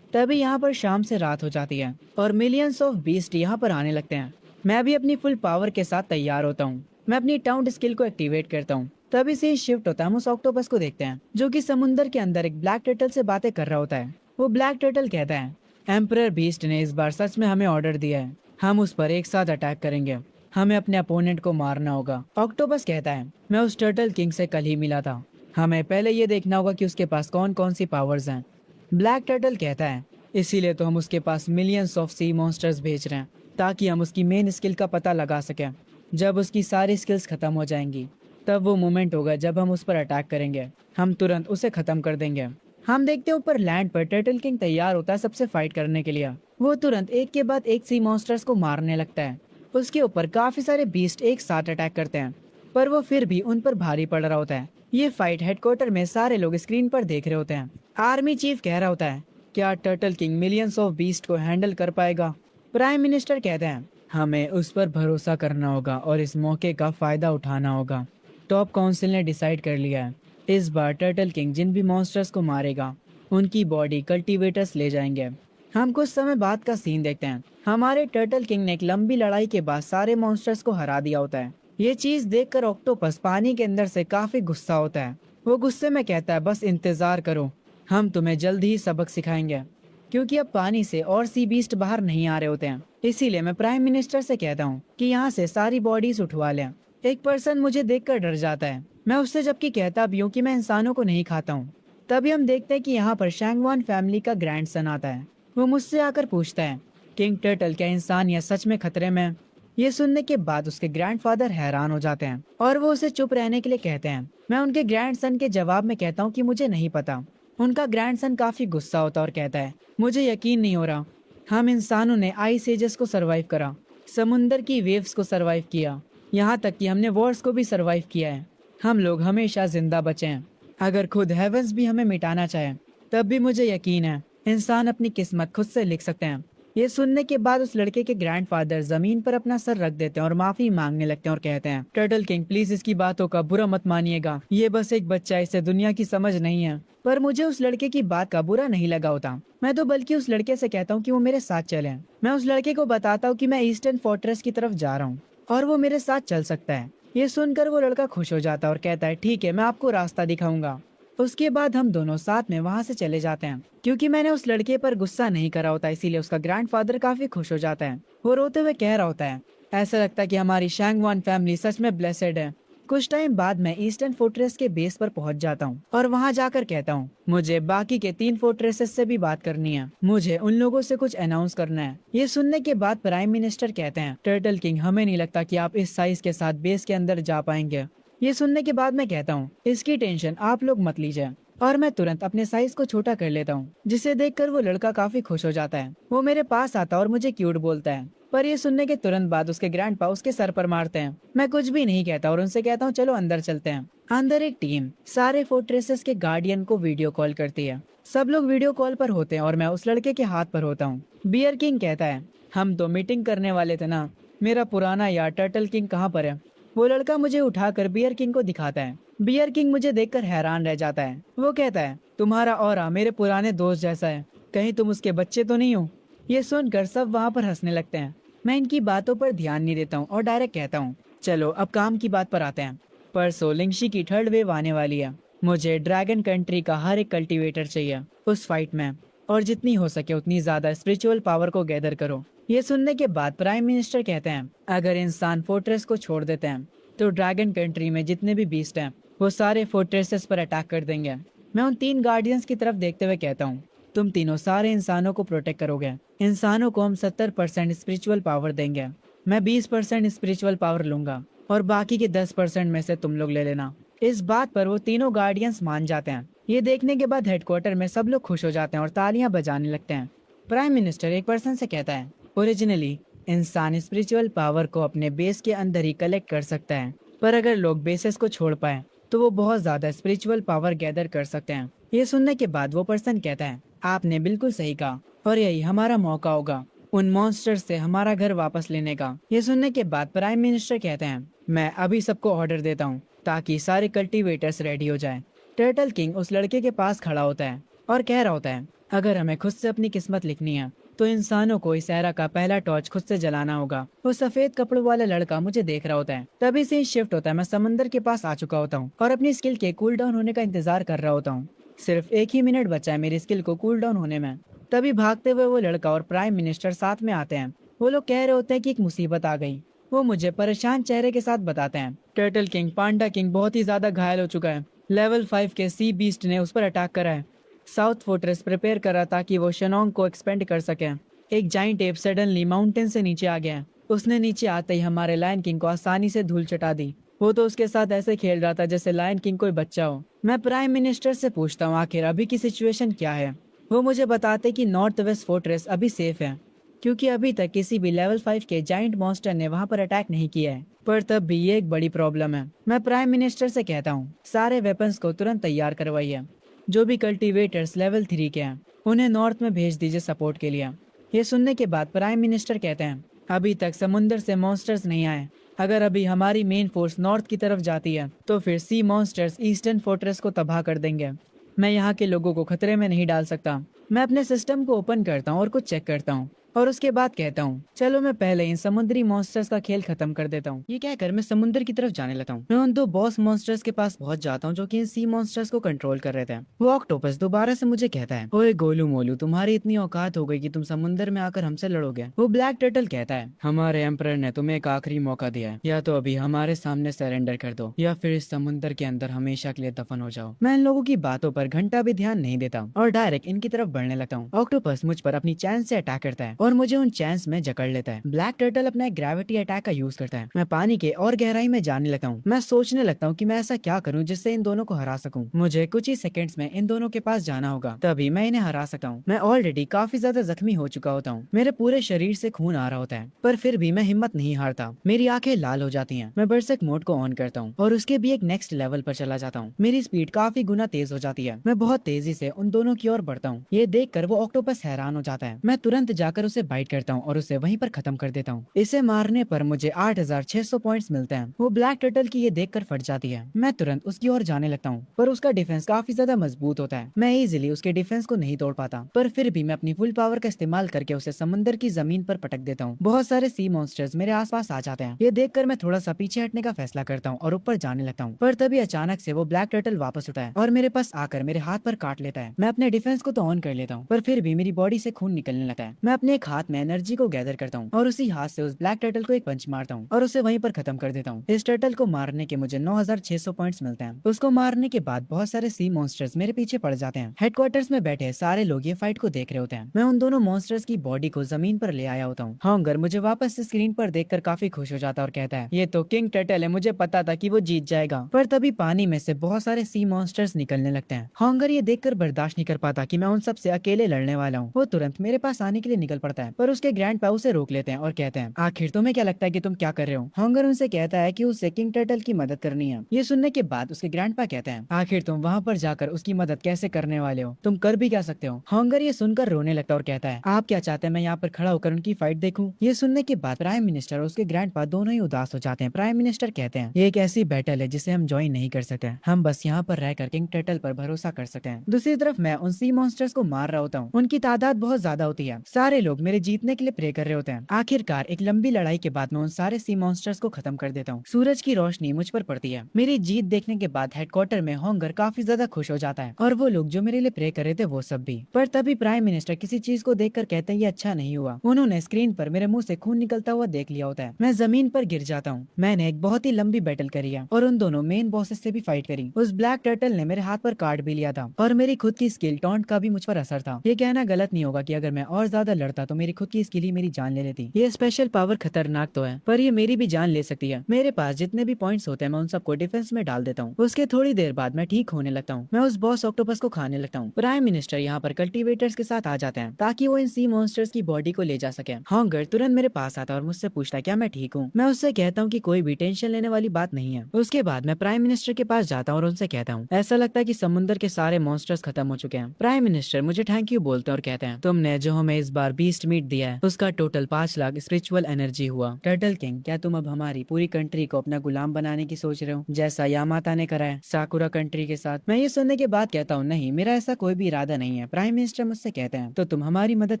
तभी यहाँ पर शाम से रात हो जाती है और मिलियंस ऑफ बीस्ट यहाँ पर आने लगते हैं। मैं भी अपनी फुल पावर के साथ तैयार होता हूँ। मैं अपनी टाउंट स्किल को एक्टिवेट करता हूँ। तभी से शिफ्ट होता है। हम उस ऑक्टोपस को देखते हैं जो कि समुंदर के अंदर एक ब्लैक टर्टल से बातें कर रहा होता है। वो ब्लैक टर्टल कहता है, एम्परर बीस्ट ने इस बार सच में हमें ऑर्डर दिया है। हम उस पर एक साथ अटैक करेंगे। हमें अपने अपोनेंट को मारना होगा। ऑक्टोपस कहता है, मैं उस टर्टल किंग से कल ही मिला था। हमें पहले ये देखना होगा कि उसके पास कौन कौन सी पावर्स हैं। ब्लैक टर्टल कहता है, इसीलिए तो हम उसके पास मिलियंस ऑफ सी मॉन्स्टर्स भेज रहे हैं, ताकि हम उसकी मेन स्किल का पता लगा सकें। जब उसकी सारी स्किल्स खत्म हो जाएंगी, तब वो मोमेंट होगा जब हम उस पर अटैक करेंगे। हम तुरंत उसे खत्म कर देंगे। हम देखते हैं ऊपर लैंड पर टर्टल किंग तैयार होता है सबसे फाइट करने के लिए। वो तुरंत एक के बाद एक सी मॉन्स्टर्स को मारने लगता है। उसके ऊपर काफी सारे बीस्ट एक साथ अटैक करते हैं, पर वो फिर भी उन पर भारी पड़ रहा होता है। ये फाइट हेडक्वार्टर में सारे लोग स्क्रीन पर देख रहे होते हैं। आर्मी चीफ कह रहा होता है, क्या turtle king millions of beast को हैंडल कर पाएगा? प्राइम मिनिस्टर कहते हैं, हमें उस पर भरोसा करना होगा और इस मौके का फायदा उठाना होगा। टॉप काउंसिल ने डिसाइड कर लिया है, इस बार टर्टल किंग जिन भी मॉन्स्टर्स को मारेगा, उनकी बॉडी कल्टीवेटर्स ले जाएंगे। हम कुछ समय बाद का सीन देखते हैं। हमारे टर्टल किंग ने एक लंबी लड़ाई के बाद सारे मॉन्स्टर्स को हरा दिया होता है। ये चीज देखकर ऑक्टोपस पानी के अंदर से काफी गुस्सा होता है। वो गुस्से में कहता है, बस इंतजार करो, हम तुम्हें जल्द ही सबक सिखाएंगे। क्योंकि अब पानी से और सी बीस्ट बाहर नहीं आ रहे होते हैं, इसीलिए मैं प्राइम मिनिस्टर से कहता हूँ कि यहाँ से सारी बॉडीज उठवा लें। एक पर्सन मुझे देखकर डर जाता है। मैं उससे जबकि कहता भी हूँ कि मैं इंसानों को नहीं खाता हूँ। तभी हम देखते हैं कि यहाँ पर शैंगवान फैमिली का ग्रैंडसन आता है। वो मुझसे आकर पूछता है, किंग टर्टल, क्या इंसान या सच में खतरे में? ये सुनने के बाद उसके ग्रैंडफादर हैरान हो जाते हैं और वो उसे चुप रहने के लिए कहते हैं। मैं उनके ग्रैंडसन के जवाब में कहता हूँ कि मुझे नहीं पता। उनका ग्रैंडसन काफी गुस्सा होता और कहता है, मुझे यकीन नहीं हो रहा। हम इंसानों ने आइस एजेस को सरवाइव करा, समुंदर की वेव्स को सरवाइव किया, यहाँ तक कि हमने वॉर्स को भी सरवाइव किया है। हम लोग हमेशा जिंदा बचे हैं। अगर खुद हेवंस भी हमें मिटाना चाहे, तब भी मुझे यकीन है इंसान अपनी किस्मत खुद से लिख सकते हैं। ये सुनने के बाद उस लड़के के ग्रैंडफादर जमीन पर अपना सर रख देते हैं और माफी मांगने लगते हैं और कहते हैं, टर्टल किंग प्लीज इसकी बातों का बुरा मत मानिएगा। ये बस एक बच्चा है, इसे दुनिया की समझ नहीं है। पर मुझे उस लड़के की बात का बुरा नहीं लगा होता। मैं तो बल्कि उस लड़के से कहता हूँ कि वो मेरे साथ चले। मैं उस लड़के को बताता हूँ कि मैं ईस्टर्न फोर्ट्रेस की तरफ जा रहा हूँ और वो मेरे साथ चल सकता है। ये सुनकर वो लड़का खुश हो जाता है और कहता है, ठीक है, मैं आपको रास्ता दिखाऊंगा। उसके बाद हम दोनों साथ में वहाँ से चले जाते हैं। क्योंकि मैंने उस लड़के पर गुस्सा नहीं करा होता, इसीलिए उसका ग्रैंडफादर काफी खुश हो जाता है। वो रोते हुए कह रहा होता है, ऐसा लगता है कि हमारी शैंगवान फैमिली सच में ब्लेसेड है। कुछ टाइम बाद मैं ईस्टर्न फोर्ट्रेस के बेस पर पहुंच जाता हूं और वहां जाकर कहता हूं, मुझे बाकी के 3 फोर्ट्रेसेस से भी बात करनी है। मुझे उन लोगों से कुछ अनाउंस करना है। ये सुनने के बाद प्राइम मिनिस्टर कहते हैं, टर्टल किंग, हमें नहीं लगता कि आप इस साइज के साथ बेस के अंदर जा पाएंगे। ये सुनने के बाद मैं कहता हूँ, इसकी टेंशन आप लोग मत लीजिए। और मैं तुरंत अपने साइज को छोटा कर लेता हूँ, जिसे देखकर वो लड़का काफी खुश हो जाता है। वो मेरे पास आता और मुझे क्यूट बोलता है। पर ये सुनने के तुरंत बाद उसके ग्रैंडपा उसके सर पर मारते हैं। मैं कुछ भी नहीं कहता और उनसे कहता हूँ, चलो अंदर चलते हैं। अंदर एक टीम सारे फोर्ट्रेसेस के गार्डियन को वीडियो कॉल करती है। सब लोग वीडियो कॉल पर होते हैं और मैं उस लड़के के हाथ पर होता हूँ। बियर किंग कहता है, हम तो मीटिंग करने वाले थे ना, मेरा पुराना यार टर्टल किंग कहाँ पर है? वो लड़का मुझे उठाकर बियर किंग को दिखाता है। बियर किंग मुझे देखकर हैरान रह जाता है। वो कहता है, तुम्हारा ऑरा मेरे पुराने दोस्त जैसा है, कहीं तुम उसके बच्चे तो नहीं हो? ये सुनकर सब वहाँ पर हंसने लगते हैं। मैं इनकी बातों पर ध्यान नहीं देता हूँ और डायरेक्ट कहता हूँ, चलो अब काम की बात पर आते हैं। परसों लिंगशी की 3rd वेव आने वाली है। मुझे ड्रैगन कंट्री का हर एक कल्टीवेटर चाहिए उस फाइट में, और जितनी हो सके उतनी ज्यादा स्पिरिचुअल पावर को गैदर करो। ये सुनने के बाद प्राइम मिनिस्टर कहते हैं, अगर इंसान फोर्ट्रेस को छोड़ देते हैं तो ड्रैगन कंट्री में जितने भी बीस्ट हैं वो सारे फोर्ट्रेसेस पर अटैक कर देंगे। मैं उन 3 गार्डियंस की तरफ देखते हुए कहता हूँ, तुम तीनों सारे इंसानों को प्रोटेक्ट करोगे। इंसानों को हम 70% स्पिरिचुअल पावर देंगे। मैं 20% स्पिरिचुअल पावर लूंगा और बाकी के 10% में से तुम लोग ले लेना। इस बात पर वो तीनों गार्डियंस मान जाते हैं। ये देखने के बाद हेडक्वार्टर में सब लोग खुश हो जाते हैं और तालियां बजाने लगते हैं। प्राइम मिनिस्टर एक पर्सन से कहता है, ओरिजिनली इंसान स्पिरिचुअल पावर को अपने बेस के अंदर ही कलेक्ट कर सकता है, पर अगर लोग बेसिस को छोड़ पाए तो वो बहुत ज्यादा स्पिरिचुअल पावर गैदर कर सकते हैं। ये सुनने के बाद वो पर्सन कहता है, आपने बिल्कुल सही कहा और यही हमारा मौका होगा उन मॉन्स्टर से हमारा घर वापस लेने का। ये सुनने के बाद प्राइम मिनिस्टर कहते हैं, मैं अभी सबको ऑर्डर देता हूँ ताकि सारे कल्टीवेटर्स रेडी हो जाएं। टर्टल किंग उस लड़के के पास खड़ा होता है और कह रहा होता है, अगर हमें खुद से अपनी किस्मत लिखनी है तो इंसानों को इस एरा का पहला टॉर्च खुद से जलाना होगा। वो सफेद कपड़ों वाला लड़का मुझे देख रहा होता है। तभी से शिफ्ट होता है। मैं समंदर के पास आ चुका होता हूँ और अपनी स्किल के कूल डाउन होने का इंतजार कर रहा होता हूँ। सिर्फ 1 ही मिनट बचा है मेरी स्किल को कूल डाउन होने में। तभी भागते हुए वो लड़का और प्राइम मिनिस्टर साथ में आते हैं। वो लोग कह रहे होते हैं कि एक मुसीबत आ गई। वो मुझे परेशान चेहरे के साथ बताते हैं टर्टल किंग पांडा किंग बहुत ही ज्यादा घायल हो चुका है। लेवल 5 के सी बीस्ट ने उस पर अटैक करा है। साउथ फोर्ट्रेस प्रिपेयर करा ताकि वो शेनोंग को एक्सपेंड कर सके। एक जाइंट एप सडनली माउंटेन से नीचे आ गया। उसने नीचे आते ही हमारे लायन किंग को आसानी से धूल चटा दी। वो तो उसके साथ ऐसे खेल रहा था जैसे लायन किंग कोई बच्चा हो। मैं प्राइम मिनिस्टर से पूछता हूँ आखिर अभी की सिचुएशन क्या है। वो मुझे बताते कि नॉर्थ वेस्ट फोर्ट्रेस अभी सेफ है, क्योंकि अभी तक किसी भी लेवल 5 के जाइंट मॉन्स्टर ने वहां पर अटैक नहीं किया है। पर तब भी ये एक बड़ी प्रॉब्लम है। मैं प्राइम मिनिस्टर से कहता हूँ सारे वेपन्स को तुरंत तैयार करवाइए। जो भी कल्टीवेटर्स लेवल 3 के हैं उन्हें नॉर्थ में भेज दीजिए सपोर्ट के लिए। ये सुनने के बाद प्राइम मिनिस्टर कहते हैं अभी तक समुंदर से मॉन्स्टर्स नहीं आए। अगर अभी हमारी मेन फोर्स नॉर्थ की तरफ जाती है तो फिर सी मॉन्स्टर्स ईस्टर्न फोर्ट्रेस को तबाह कर देंगे। मैं यहाँ के लोगों को खतरे में नहीं डाल सकता। मैं अपने सिस्टम को ओपन करता हूँ और कुछ चेक करता हूँ और उसके बाद कहता हूँ चलो मैं पहले इन समुद्री मॉन्स्टर्स का खेल खत्म कर देता हूँ। ये कहकर मैं समुद्र की तरफ जाने लगता हूँ। मैं उन दो बॉस मॉन्स्टर्स के पास पहुंच जाता हूँ जो कि इन सी मॉन्स्टर्स को कंट्रोल कर रहे थे। वो ऑक्टोपस दोबारा से मुझे कहता है ओए गोलू मोलू तुम्हारी इतनी औकात हो गई कि तुम समुद्र में आकर हमसे लड़ोगे। वो ब्लैक टर्टल कहता है हमारे एम्परर ने तुम्हें एक आखिरी मौका दिया है, या तो अभी हमारे सामने सरेंडर कर दो या फिर इस समुद्र के अंदर हमेशा के लिए दफन हो जाओ। मैं इन लोगों की बातों पर घंटा भी ध्यान नहीं देता और डायरेक्ट इनकी तरफ बढ़ने लगता हूँ। ऑक्टोपस मुझ पर अपनी चैन से अटैक करता है और मुझे उन चैन में जकड़ लेता है। ब्लैक टर्टल अपना एक ग्रेविटी अटैक का यूज करता है। मैं पानी के और गहराई में जाने लगता हूँ। मैं सोचने लगता हूँ कि मैं ऐसा क्या करूँ जिससे इन दोनों को हरा सकूं। मुझे कुछ ही सेकंड्स में इन दोनों के पास जाना होगा, तभी मैं इन्हें हरा सकता हूँ। मैं ऑलरेडी काफी ज्यादा जख्मी हो चुका होता हूँ। मेरे पूरे शरीर से खून आ रहा होता है, पर फिर भी मैं हिम्मत नहीं हारता। मेरी आंखें लाल हो जाती हैं। मैं बरसक मोड को ऑन करता हूँ और उसके भी एक नेक्स्ट लेवल पर चला जाता हूँ। मेरी स्पीड काफी गुना तेज हो जाती है। मैं बहुत तेजी से उन दोनों की ओर बढ़ता हूँ। ये देखकर वो ऑक्टोपस हैरान हो जाता है। मैं तुरंत जाकर उसे बाइट करता हूँ और उसे वहीं पर खत्म कर देता हूँ। इसे मारने पर मुझे 8600 पॉइंट्स मिलते हैं। वो ब्लैक टर्टल की ये देखकर फट जाती है। मैं तुरंत उसकी ओर जाने लगता हूँ, पर उसका डिफेंस काफी ज्यादा मजबूत होता है। मैं इजीली उसके डिफेंस को नहीं तोड़ पाता, पर फिर भी मैं अपनी फुल पावर का इस्तेमाल करके उसे समुद्र की जमीन पर पटक देता हूँ। बहुत सारे सी मॉन्स्टर्स मेरे आसपास आ जाते हैं। ये देखकर मैं थोड़ा सा पीछे हटने का फैसला करता हूँ और ऊपर जाने लगता हूँ, पर तभी अचानक से वो ब्लैक टर्टल वापस उठता है और मेरे पास आकर मेरे हाथ पर काट लेता है। मैं अपने डिफेंस को तो ऑन कर लेता हूँ, पर फिर भी मेरी बॉडी से खून निकलने लगता है। मैं अपने एक हाथ में एनर्जी को गैदर करता हूँ और उसी हाथ से उस ब्लैक टर्टल को एक पंच मारता हूँ और उसे वहीं पर खत्म कर देता हूँ। इस टर्टल को मारने के मुझे 9600 पॉइंट्स मिलते हैं। उसको मारने के बाद बहुत सारे सी मॉन्स्टर्स मेरे पीछे पड़ जाते हैं। हेडक्वार्टर्स में बैठे सारे लोग ये फाइट को देख रहे होते हैं। मैं उन दोनों मॉन्स्टर्स की बॉडी को जमीन पर ले आया होता हूँ। हॉन्गर मुझे वापस से स्क्रीन पर देखकर काफी खुश हो जाता है और कहता है ये तो किंग टर्टल है, मुझे पता था कि वो जीत जाएगा। पर तभी पानी में से बहुत सारे सी मॉन्स्टर्स निकलने लगते हैं। हॉन्गर ये देखकर बर्दाश्त नहीं कर पाता कि मैं उन सब से अकेले लड़ने वाला हूँ। वो तुरंत मेरे पास आने के लिए निकल पड़ता है, पर उसके ग्रैंड पा उसे रोक लेते हैं और कहते हैं आखिर तुम्हें क्या लगता है कि तुम क्या कर रहे हो। हॉन्गर उनसे कहता है कि उसे किंग टर्टल की मदद करनी है। ये सुनने के बाद उसके ग्रैंडपा कहते हैं आखिर तुम वहाँ पर जाकर उसकी मदद कैसे करने वाले हो, तुम कर भी क्या सकते हो। हॉन्गर ये सुनकर रोने लगता और कहता है आप क्या चाहते हैं मैं यहाँ पर खड़ा होकर उनकी फाइट देखूं। ये सुनने के बाद प्राइम मिनिस्टर और उसके ग्रैंडपा दोनों ही उदास हो जाते हैं। प्राइम मिनिस्टर कहते हैं ये एक ऐसी बैटल है जिसे हम ज्वाइन नहीं कर सकते, हम बस यहाँ पर रहकर किंग टर्टल पर भरोसा कर सकते हैं। दूसरी तरफ मैं उन सी मॉन्स्टर्स को मार रहा होता हूँ। उनकी तादाद बहुत ज्यादा होती है। सारे लोग मेरे जीतने के लिए प्रे कर रहे होते हैं। आखिरकार एक लंबी लड़ाई के बाद मैं उन सारे सी मॉन्स्टर्स को खत्म कर देता हूँ। सूरज की रोशनी मुझ पर पड़ती है। मेरी जीत देखने के बाद हेडक्वार्टर में हॉन्गर काफी ज्यादा खुश हो जाता है और वो लोग जो मेरे लिए प्रे कर रहे थे वो सब भी। पर तभी प्राइम मिनिस्टर किसी चीज को देखकर कहते हैं ये अच्छा नहीं हुआ। उन्होंने स्क्रीन पर मेरे मुंह से खून निकलता हुआ देख लिया होता है। मैं जमीन पर गिर जाता हूँ। मैंने एक बहुत ही लंबी बैटल करी है और उन दोनों मेन बॉसेस से भी फाइट करी। उस ब्लैक टर्टल ने मेरे हाथ पर काट भी लिया था और मेरी खुद की स्किल टॉन्ट का भी मुझ पर असर था। ये कहना गलत नहीं होगा कि अगर मैं और ज्यादा लड़ता तो मेरी खुद की स्किल ही मेरी जान ले लेती। ये स्पेशल पावर खतरनाक तो है, पर ये मेरी भी जान ले सकती है। मेरे पास जितने भी पॉइंट्स होते हैं मैं उन सबको डिफेंस में डाल देता हूँ। उसके थोड़ी देर बाद मैं ठीक होने लगता हूँ। मैं उस बॉस ऑक्टोपस को खाने लगता हूँ। प्राइम मिनिस्टर यहाँ पर कल्टीवेटर्स के साथ आ जाते हैं ताकि वो इन सी मॉन्स्टर्स की बॉडी को ले जा सके। हॉन्गर तुरंत मेरे पास आता है और मुझसे पूछता है क्या मैं ठीक हूँ। मैं उससे कहता हूँ कि कोई भी टेंशन लेने वाली बात नहीं है। उसके बाद मैं प्राइम मिनिस्टर के पास जाता हूँ और उनसे कहता हूँ ऐसा लगता है कि समुद्र के सारे मॉन्स्टर्स खत्म हो चुके हैं। प्राइम मिनिस्टर मुझे थैंक यू बोलते हैं और कहते हैं तुमने जो हमें इस बार 20 बीस्ट मीट दिया है उसका टोटल 5 लाख स्पिरिचुअल एनर्जी हुआ। टर्टल किंग, क्या तुम अब हमारी पूरी कंट्री को अपना गुलाम बनाने की सोच रहे हो, जैसा यामाता ने करा है साकुरा कंट्री के साथ? मैं ये सुनने के बाद कहता हूँ, नहीं, मेरा ऐसा कोई भी इरादा नहीं है। प्राइम मिनिस्टर मुझसे कहते हैं तो तुम हमारी मदद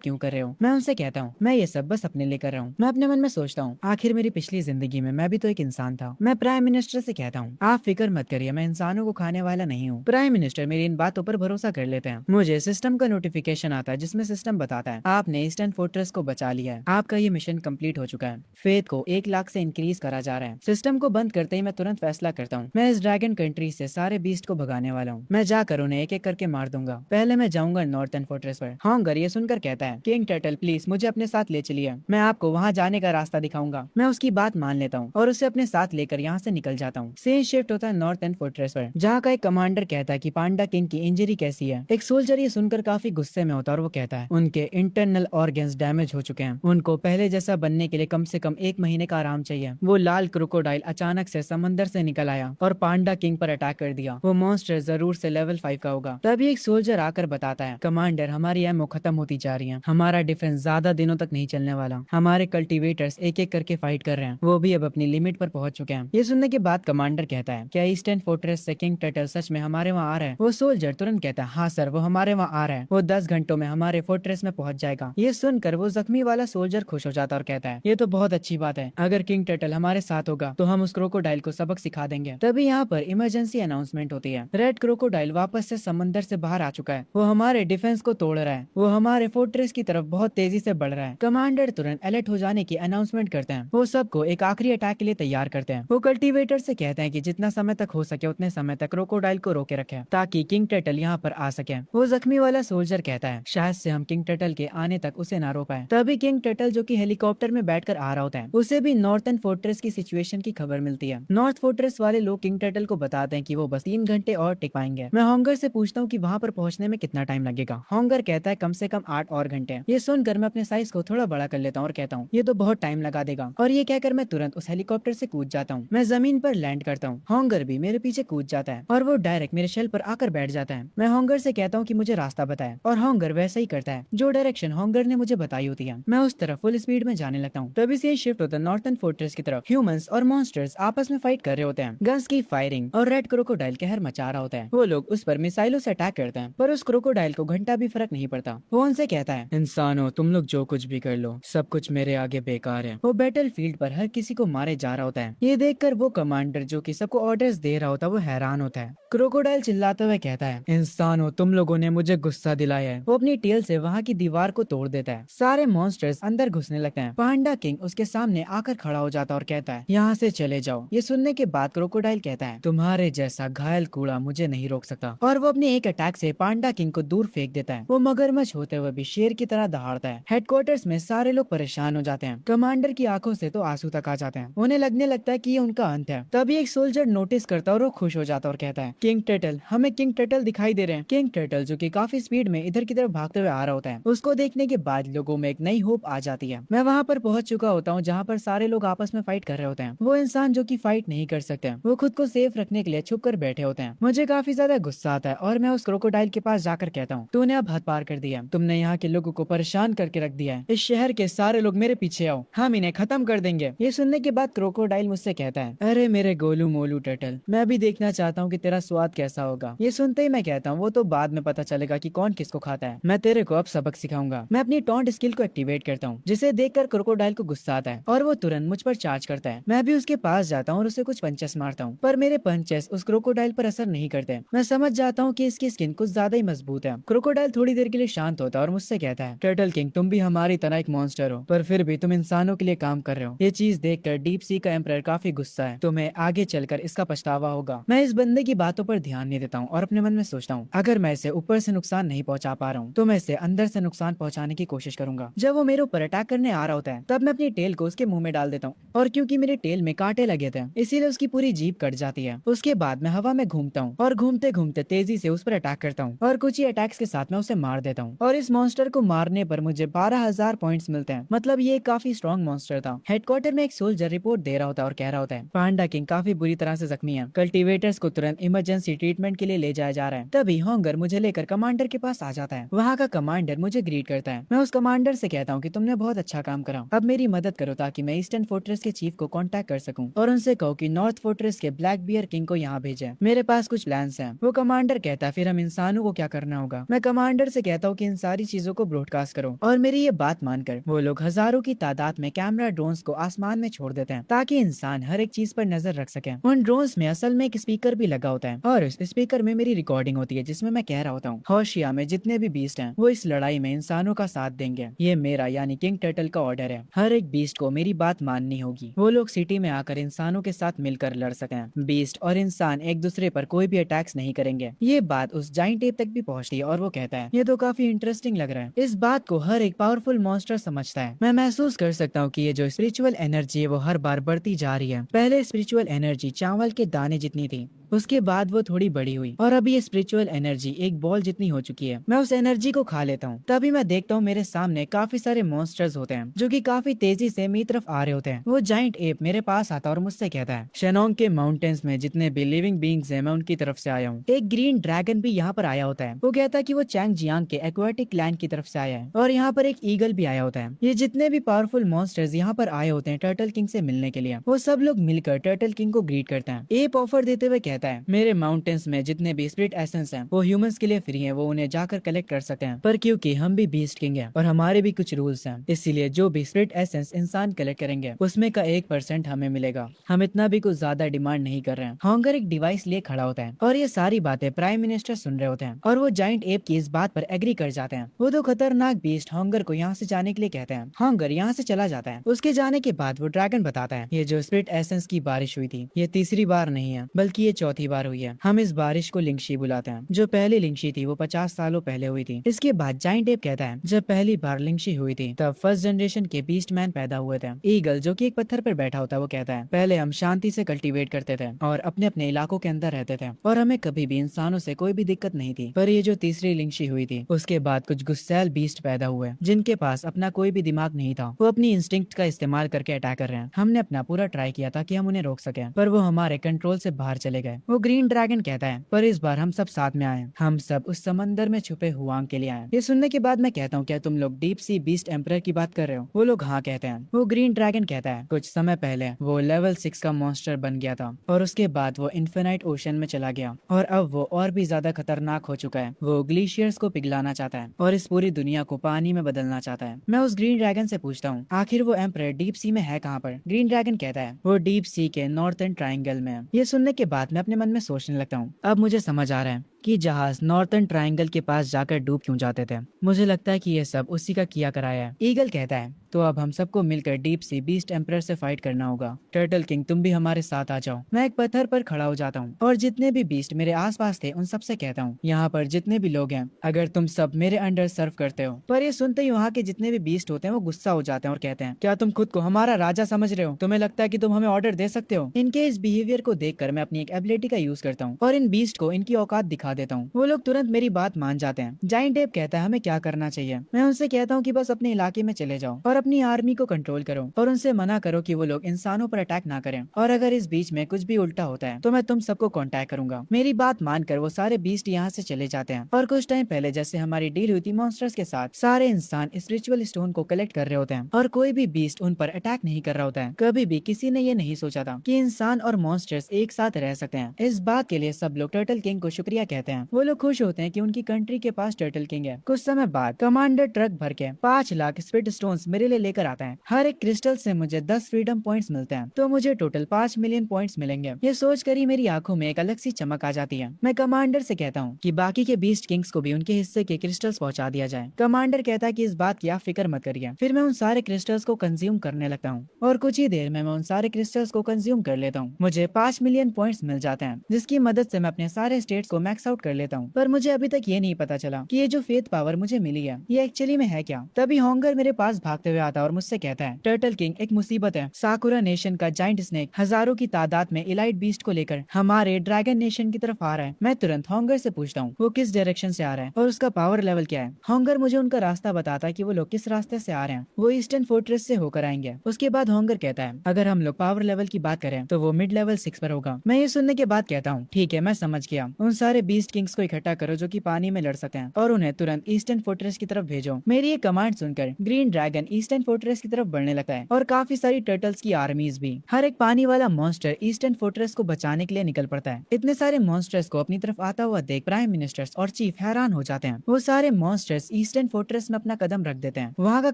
क्यों कर रहे हो? मैं उनसे कहता हूँ, मैं ये सब बस अपने लिए कर रहा हूँ। मैं अपने मन में सोचता हूँ, आखिर मेरी पिछली जिंदगी में मैं भी तो एक इंसान था। मैं प्राइम मिनिस्टर से कहता हूँ, आप फिक्र मत करिए, मैं इंसानों को खाने वाला नहीं हूँ। प्राइम मिनिस्टर मेरी इन बातों पर भरोसा कर लेते हैं। मुझे सिस्टम का नोटिफिकेशन आता है जिसमें सिस्टम बताता है आपने ईस्टर्न फोर्ट्रेस को बचा लिया है, आपका ये मिशन कंप्लीट हो चुका है। फेथ को 1 लाख से इंक्रीज करा जा रहा है। सिस्टम को बंद करते ही मैं तुरंत फैसला करता हूँ, मैं इस ड्रैगन कंट्री से सारे बीस्ट को भगाने वाला हूँ। मैं जाकर उन्हें एक एक करके मार दूंगा। पहले मैं जाऊंगा नॉर्थर्न फोर्ट्रेस पर। हॉन्गर ये सुनकर कहता है, किंग टर्टल प्लीज मुझे अपने साथ ले चलिए, मैं आपको वहाँ जाने का रास्ता दिखाऊंगा। मैं उसकी बात मान लेता हूँ और उसे अपने साथ लेकर यहाँ से निकल जाता हूँ। सीन शिफ्ट होता है नॉर्थर्न फोर्ट्रेस पर, जहाँ का एक कमांडर कहता है कि पांडा किंग की इंजरी कैसी है। एक सोल्जर ये सुनकर काफी गुस्से में होता है और वो कहता है, उनके इंटरनल ऑर्गन्स डैमेज हो चुके हैं, उनको पहले जैसा बनने के लिए कम से कम 1 महीने का आराम चाहिए। वो लाल क्रोकोडाइल अचानक से समंदर से निकल आया और पांडा किंग पर अटैक कर दिया। वो मॉन्स्टर जरूर से लेवल 5 का होगा। तभी एक सोल्जर आकर बताता है, कमांडर हमारी एमओ खत्म होती जा रही है, हमारा डिफेंस ज्यादा दिनों तक नहीं चलने वाला, हमारे कल्टीवेटर्स एक एक करके फाइट कर रहे हैं, वो भी अब अपनी लिमिट पर पहुंच चुके हैं। ये सुनने के बाद कमांडर कहता है, क्या ईस्टर्न फोर्ट्रेस से किंग टर्टल सच में हमारे वहाँ आ रहा है? वो सोल्जर तुरंत कहता है, हाँ सर, वो हमारे वहाँ आ रहा है, वो 10 घंटों में हमारे फोर्ट्रेस में पहुंच जाएगा। ये सुनकर वो जख्मी वाला सोल्जर खुश हो जाता और कहता है, ये तो बहुत अच्छी बात है, अगर किंग टर्टल हमारे साथ होगा तो हम उस क्रोकोडाइल को सबक सिखा देंगे। तभी यहाँ पर इमरजेंसी अनाउंसमेंट होती है। रेड क्रोकोडाइल वापस से समंदर से बाहर आ चुका है, वो हमारे डिफेंस को तोड़ रहा है, वो हमारे फोर्ट्रेस की तरफ बहुत तेजी से बढ़ रहा है। कमांडर तुरंत अलर्ट हो जाने की अनाउंसमेंट करते हैं। वो सबको एक आखिरी अटैक के लिए तैयार करते हैं। वो कल्टीवेटर से कहते हैं कि जितना समय तक हो सके उतने समय तक क्रोकोडाइल को रोके रखें ताकि किंग टर्टल यहाँ पर आ सके। वो जख्मी वाला सोल्जर कहता है, शायद से हम किंग टर्टल के आने तक उसे ना रोक पाए। तभी किंग टर्टल जो कि हेलीकॉप्टर में बैठकर आ रहा होता है, उसे भी नॉर्थर्न फोर्ट्रेस की सिचुएशन की खबर मिलती है। नॉर्थ फोर्ट्रेस वाले लोग किंग टर्टल को बताते हैं कि वो बस 3 घंटे और टिक पाएंगे। मैं हॉन्गर से पूछता हूँ कि वहाँ पर पहुंचने में कितना टाइम लगेगा। हॉन्गर कहता है कम से कम 8 और घंटे। ये सुनकर मैं अपने साइज को थोड़ा बड़ा कर लेता हूँ और कहता हूँ, ये तो बहुत टाइम लगा देगा। और ये कहकर मैं तुरंत उस हेलीकॉप्टर से कूद जाता हूँ। मैं जमीन पर लैंड करता हूँ। हॉन्गर भी मेरे पीछे कूद जाता है और वो डायरेक्ट मेरे शेल पर आकर बैठ जाता है। मैं हॉन्गर से कहता हूँ कि मुझे रास्ता बताए और हॉन्गर वैसा ही करता है जो डायरेक्शन हॉन्गर ने मुझे बताई होती है। मैं उस तरफ फुल स्पीड में जाने लगता हूँ। तभी से शिफ्ट होता है नॉर्थर्न फोर्ट्रेस की तरफ। ह्यूमंस और मॉन्स्टर्स आपस में फाइट कर रहे होते हैं। गन्स की फायरिंग और रेड क्रोकोडाइल कहर मचा रहा होता है। वो लोग उस पर मिसाइलों से अटैक करते हैं, पर उस क्रोकोडाइल को घंटा भी फर्क नहीं पड़ता। वो उनसे कहता है, इंसानों तुम लोग जो कुछ भी कर लो, सब कुछ मेरे आगे बेकार है। वो बैटल फील्ड पर हर किसी को मारे जा रहा होता है। ये देखकर वो कमांडर जो कि सबको ऑर्डर्स दे रहा होता है, वो हैरान होता है। क्रोकोडाइल चिल्लाते हुए कहता है, इंसानों तुम लोगों ने मुझे गुस्सा दिलाया है। वो अपनी टेल से वहाँ की दीवार को तोड़ देता है। सारे मॉन्स्टर्स अंदर घुसने लगते हैं। पांडा किंग उसके सामने आकर खड़ा हो जाता और कहता है, यहाँ से चले जाओ। ये सुनने के बाद क्रोकोडाइल कहता है, तुम्हारे जैसा घायल कूड़ा मुझे नहीं रोक सकता, और वो अपने एक अटैक से पांडा किंग को दूर फेंक देता है। वो मगरमच्छ होते हुए भी शेर की तरह दहाड़ता है। हेडक्वार्टर्स में सारे लोग परेशान हो जाते हैं। कमांडर की आंखों से तो आंसू तक आ जाते हैं। उन्हें लगने लगता है कि ये उनका अंत है। तभी एक सोल्जर नोटिस करता है और वो खुश हो जाता और कहता है, किंग टर्टल, हमें किंग टर्टल दिखाई दे रहे हैं। किंग टर्टल जो कि काफी स्पीड में इधर की तरफ भागते हुए आ रहा होता है, उसको देखने के बाद लोगों में एक नई होप आ जाती है। मैं वहाँ पर पहुंच चुका होता हूँ जहाँ पर सारे लोग आपस में फाइट कर रहे होते हैं। वो इंसान जो कि फाइट नहीं कर सकते, वो खुद को सेफ रखने के लिए छुप कर बैठे होते हैं। मुझे काफी ज्यादा गुस्सा आता है और मैं उस क्रोकोडाइल के पास जाकर कहता हूँ, तूने अब हद पार कर दिया, तुमने यहाँ के लोगों को परेशान करके रख दिया है। इस शहर के सारे लोग मेरे पीछे आओ, हम इन्हें खत्म कर देंगे। ये सुनने के बाद क्रोकोडाइल मुझसे कहता है, अरे मेरे गोलू मोलू टर्टल, मैं भी देखना चाहता हूँ कि तेरा स्वाद कैसा होगा। ये सुनते ही मैं कहता हूँ, वो तो बाद में पता चलेगा कि कौन किसको खाता है, मैं तेरे को अब सबक सिखाऊंगा। मैं अपनी टॉन्ट स्किल को एक्टिवेट करता हूँ, जिसे देखकर क्रोकोडाइल को गुस्सा आता है और वो तुरंत मुझ पर चार्ज करता है। मैं भी उसके पास जाता हूँ और उसे कुछ पंचेस मारता हूँ, पर मेरे पंचेस उस क्रोकोडाइल पर असर नहीं करते। मैं समझ जाता हूँ कि इसकी स्किन कुछ ज्यादा ही मजबूत है। क्रोकोडाइल थोड़ी देर के लिए शांत होता है और मुझसे कहता है, टर्टल किंग, तुम भी हमारी तरह एक मॉन्स्टर हो, पर फिर भी तुम इंसानों के लिए काम कर रहे हो। ये चीज देखकर डीप सी का एम्परर काफी गुस्सा है, तुम्हें आगे चलकर इसका पछतावा होगा। मैं इस बंदे की बातों पर ध्यान नहीं देता हूँ और अपने मन में सोचता हूँ, अगर मैं इसे ऊपर से नुकसान नहीं पहुंचा पा रहा हूँ तो मैं इसे अंदर से नुकसान पहुंचाने की कोशिश करूंगा। जब वो मेरे ऊपर अटैक करने आ रहा होता है, तब मैं अपनी टेल को उसके मुंह में डाल देता हूँ, और क्योंकि मेरे टेल में कांटे लगे थे इसीलिए उसकी पूरी जीभ कट जाती है। उसके बाद मैं हवा में घूमता हूँ और घूमते घूमते तेजी से उस पर अटैक करता हूँ और कुछ ही अटैक्स के साथ मैं उसे मार देता हूँ। और इस मॉन्स्टर को मारने पर मुझे 12,000 पॉइंट्स मिलते हैं। मतलब ये काफी स्ट्रॉन्ग मॉन्स्टर था। हेडक्वार्टर में एक सोल्जर रिपोर्ट दे रहा होता है और कह रहा होता है, पांडा किंग काफी बुरी तरह से जख्मी है, कल्टीवेटर्स को तुरंत इमरजेंसी ट्रीटमेंट के लिए ले जाया जा रहा है। तभी हॉन्गर मुझे लेकर कमांडर के पास आ जाता है। वहाँ का कमांडर मुझे ग्रीट करता है। मैं उस कमांडर से कहता हूँ कि तुमने बहुत अच्छा काम करा, अब मेरी मदद करो ताकि मैं ईस्टर्न फोर्ट्रेस के चीफ को कांटेक्ट कर सकूं और उनसे कहो कि नॉर्थ फोर्ट्रेस के ब्लैक बियर किंग को यहाँ भेजे, मेरे पास कुछ प्लान्स हैं। वो कमांडर कहता है फिर हम इंसानों को क्या करना होगा। मैं कमांडर से कहता हूँ कि इन सारी चीजों को ब्रॉडकास्ट करो और मेरी ये बात मानकर वो लोग हजारों की तादाद में कैमरा ड्रोन्स को आसमान में छोड़ देते हैं ताकि इंसान हर एक चीज पर नजर रख सके। उन ड्रोन्स में असल में एक स्पीकर भी लगा होता है और उस स्पीकर में मेरी रिकॉर्डिंग होती है जिसमें मैं कह रहा होता हूँ होशिया में जितने भी बीस्ट हैं वो इस लड़ाई में इंसानों का साथ देंगे। ये मेरा यानी किंग टर्टल का ऑर्डर है, हर एक बीस्ट को मेरी बात माननी होगी। वो लोग सिटी में आकर इंसानों के साथ मिलकर लड़ सकें। बीस्ट और इंसान एक दूसरे पर कोई भी अटैक्स नहीं करेंगे। ये बात उस जाइंट एप तक भी पहुंचती है और वो कहता है ये तो काफी इंटरेस्टिंग लग रहा है। इस बात को हर एक पावरफुल मॉन्स्टर समझता है। मैं महसूस कर सकता हूँ कि ये जो स्पिरिचुअल एनर्जी है वो हर बार बढ़ती जा रही है। पहले स्पिरिचुअल एनर्जी चावल के दाने जितनी थी, उसके बाद वो थोड़ी बड़ी हुई और अभी ये स्पिरिचुअल एनर्जी एक बॉल जितनी हो चुकी है। मैं उस एनर्जी को खा लेता हूँ। तभी मैं देखता हूँ मेरे सामने काफी सारे मॉन्स्टर्स होते हैं जो कि काफी तेजी से मेरी तरफ आ रहे होते हैं। वो जाइंट एप मेरे पास आता है और मुझसे कहता है शेनोंग के माउंटेन्स में जितने भी लिविंग बींग्स हैं मैं उनकी तरफ से आया हूँ। एक ग्रीन ड्रैगन भी यहाँ पर आया होता है। वो कहता है कि वो चैंग जियांग के एक्वाटिक लैंड की तरफ से आया है और यहाँ पर एक ईगल भी आया होता है। ये जितने भी पावरफुल मॉन्स्टर्स यहाँ पर आए होते हैं टर्टल किंग से मिलने के लिए, वो सब लोग मिलकर टर्टल किंग को ग्रीट करते हैं। एप ऑफर देते हुए कहता है मेरे माउंटेन्स में जितने भी स्पिरिट एसेंस हैं वो ह्यूमंस के लिए फ्री हैं, वो उन्हें जाकर कलेक्ट कर सकते हैं। पर क्योंकि हम भी बीस्ट किंग हैं और हमारे भी कुछ रूल्स हैं, इसीलिए जो भी स्पिरिट एसेंस इंसान कलेक्ट करेंगे उसमें का 1% हमें मिलेगा। हम इतना भी कुछ ज्यादा डिमांड नहीं कर रहे हैं। हॉन्गर एक डिवाइस लिए खड़ा होता है और ये सारी बातें प्राइम मिनिस्टर सुन रहे होते हैं और वो जाइंट एप की इस बात पर एग्री कर जाते हैं। वो तो खतरनाक बीस्ट हॉन्गर को यहाँ से जाने के लिए कहते हैं। हॉन्गर यहाँ से चला जाता है। उसके जाने के बाद वो ड्रैगन बताता है ये जो स्पिरिट एसेंस की बारिश हुई थी ये तीसरी बार नहीं है बल्कि ये चौथी बार हुई है। हम इस बारिश को लिंगशी बुलाते हैं। जो पहली लिंगशी थी वो 50 सालों पहले हुई थी। इसके बाद जाइंट एप कहता है जब पहली बार लिंगशी हुई थी तब फर्स्ट जनरेशन के बीस्ट मैन पैदा हुए थे। ईगल जो कि एक पत्थर पर बैठा होता है वो कहता है पहले हम शांति से कल्टीवेट करते थे और अपने अपने इलाकों के अंदर रहते थे और हमें कभी भी इंसानों से कोई भी दिक्कत नहीं थी। पर ये जो तीसरी लिंगशी हुई थी उसके बाद कुछ गुस्सैल बीस्ट पैदा हुए जिनके पास अपना कोई भी दिमाग नहीं था। वो अपनी इंस्टिंक्ट का इस्तेमाल करके अटैक कर रहे हैं। हमने अपना पूरा ट्राई किया था कि हम उन्हें रोक सके पर वो हमारे कंट्रोल से बाहर चले गए। वो ग्रीन ड्रैगन कहता है पर इस बार हम सब साथ में आए, हम सब उस समंदर में छुपे हुआंग के लिए आए। ये सुनने के बाद मैं कहता हूँ क्या तुम लोग डीप सी बीस्ट एम्परर की बात कर रहे हो? वो लोग हाँ कहते हैं। वो ग्रीन ड्रैगन कहता है कुछ समय पहले वो लेवल 6 का मॉन्स्टर बन गया था और उसके बाद वो इन्फिनाइट ओशन में चला गया और अब वो और भी ज्यादा खतरनाक हो चुका है। वो ग्लेशियर्स को पिघलाना चाहता है और इस पूरी दुनिया को पानी में बदलना चाहता है। मैं उस ग्रीन ड्रैगन से पूछता हूँ आखिर वो एम्परर डीप सी में है कहाँ पर? ग्रीन ड्रैगन कहता है वो डीप सी के नॉर्थर्न ट्राइंगल में है। ये सुनने के बाद मैं अपने मन में सोचने लगता हूँ अब मुझे समझ आ रहा है कि जहाज नॉर्थर्न ट्रायंगल के पास जाकर डूब क्यों जाते थे। मुझे लगता है कि ये सब उसी का किया कराया है। ईगल कहता है तो अब हम सबको मिलकर डीप सी बीस्ट एम्परर से फाइट करना होगा। टर्टल किंग तुम भी हमारे साथ आ जाओ। मैं एक पत्थर पर खड़ा हो जाता हूँ और जितने भी बीस्ट मेरे आसपास थे उन सबसे कहता हूँ यहाँ पर जितने भी लोग हैं अगर तुम सब मेरे अंडर सर्व करते हो। पर ये सुनते ही वहाँ के जितने भी बीस्ट होते हैं वो गुस्सा हो जाते हैं और कहते हैं क्या तुम खुद को हमारा राजा समझ रहे हो? तुम्हें लगता है कि तुम हमें ऑर्डर दे सकते हो? इनके इस बिहेवियर को देखकर मैं अपनी एक एबिलिटी का यूज करता हूँ और इन बीस्ट को इनकी औकात दिखा देता हूँ। वो लोग तुरंत मेरी बात मान जाते हैं। जाइंट एप कहता है हमें क्या करना चाहिए। मैं उनसे कहता हूँ कि बस अपने इलाके में चले जाओ और अपनी आर्मी को कंट्रोल करो और उनसे मना करो कि वो लोग इंसानों पर अटैक ना करें और अगर इस बीच में कुछ भी उल्टा होता है तो मैं तुम सबको कांटेक्ट करूंगा। मेरी बात मानकर वो सारे बीस्ट यहाँ से चले जाते हैं और कुछ टाइम पहले जैसे हमारी डील हुई थी मॉन्स्टर्स के साथ सारे इंसान स्पिरिचुअल स्टोन को कलेक्ट कर रहे होते हैं और कोई भी बीस्ट उन पर अटैक नहीं कर रहा होता है। कभी भी किसी ने ये नहीं सोचा था कि इंसान और मॉन्स्टर्स एक साथ रह सकते हैं। इस बात के लिए सब लोग टर्टल किंग को शुक्रिया कहते हैं। वो लोग खुश होते हैं कि उनकी कंट्री के पास टर्टल किंग है। कुछ समय बाद कमांडर ट्रक भर के 5 लाख स्पिरिट स्टोन्स मेरे लिए लेकर आता है। हर एक क्रिस्टल से मुझे 10 फ्रीडम पॉइंट्स मिलते हैं तो मुझे टोटल 5 मिलियन पॉइंट्स मिलेंगे। ये सोचकर ही मेरी आंखों में एक अलग सी चमक आ जाती है। मैं कमांडर से कहता हूँ कि बाकी के बीस्ट किंग्स को भी उनके हिस्से के क्रिस्टल्स पहुंचा दिया जाए। कमांडर कहता है कि इस बात की आप फिक्र मत करिए। फिर मैं उन सारे क्रिस्टल्स को कंज्यूम करने लगता हूँ और कुछ ही देर में मैं उन सारे क्रिस्टल्स को कंज्यूम कर लेता हूँ। मुझे 5 मिलियन पॉइंट्स मिल जाते हैं जिसकी मदद से मैं अपने सारे स्टेट्स को मैक्स आउट कर लेता हूँ। पर मुझे अभी तक ये नहीं पता चला कि ये जो फेथ पावर मुझे मिली है ये एक्चुअली में है क्या। तभी हॉन्गर मेरे पास भागते हुए आता है और मुझसे कहता है टर्टल किंग एक मुसीबत है। साकुरा नेशन का जाइंट स्नेक हजारों की तादाद में इलाइट बीस्ट को लेकर हमारे ड्रैगन नेशन की तरफ आ रहा है। मैं तुरंत हॉन्गर से पूछता हूँ वो किस डायरेक्शन से आ रहा है और उसका पावर लेवल क्या है। हॉन्गर मुझे उनका रास्ता बताता है कि वो लोग किस रास्ते से आ रहे हैं। वो ईस्टर्न फोर्ट्रेस से होकर आएंगे। उसके बाद हॉन्गर कहता है अगर हम लोग पावर लेवल की बात करें तो वो मिड लेवल 6 पर होगा। मैं ये सुनने के बाद कहता हूँ ठीक है मैं समझ गया। उन सारे बीस्ट किंग्स को इकट्ठा करो जो कि पानी में लड़ सकते हैं और उन्हें तुरंत ईस्टर्न फोर्ट्रेस की तरफ भेजो। मेरी ये कमांड सुनकर ग्रीन ड्रैगन ईस्टर्न फोर्ट्रेस की तरफ बढ़ने लगता है और काफी सारी टर्टल्स की आर्मीज भी। हर एक पानी वाला मॉन्स्टर ईस्टर्न फोर्ट्रेस को बचाने के लिए निकल पड़ता है। इतने सारे मॉन्स्टर्स को अपनी तरफ आता हुआ देख प्राइम मिनिस्टर्स और चीफ हैरान हो जाते हैं। वो सारे मॉन्स्टर्स ईस्टर्न फोर्ट्रेस में अपना कदम रख देते हैं। वहाँ का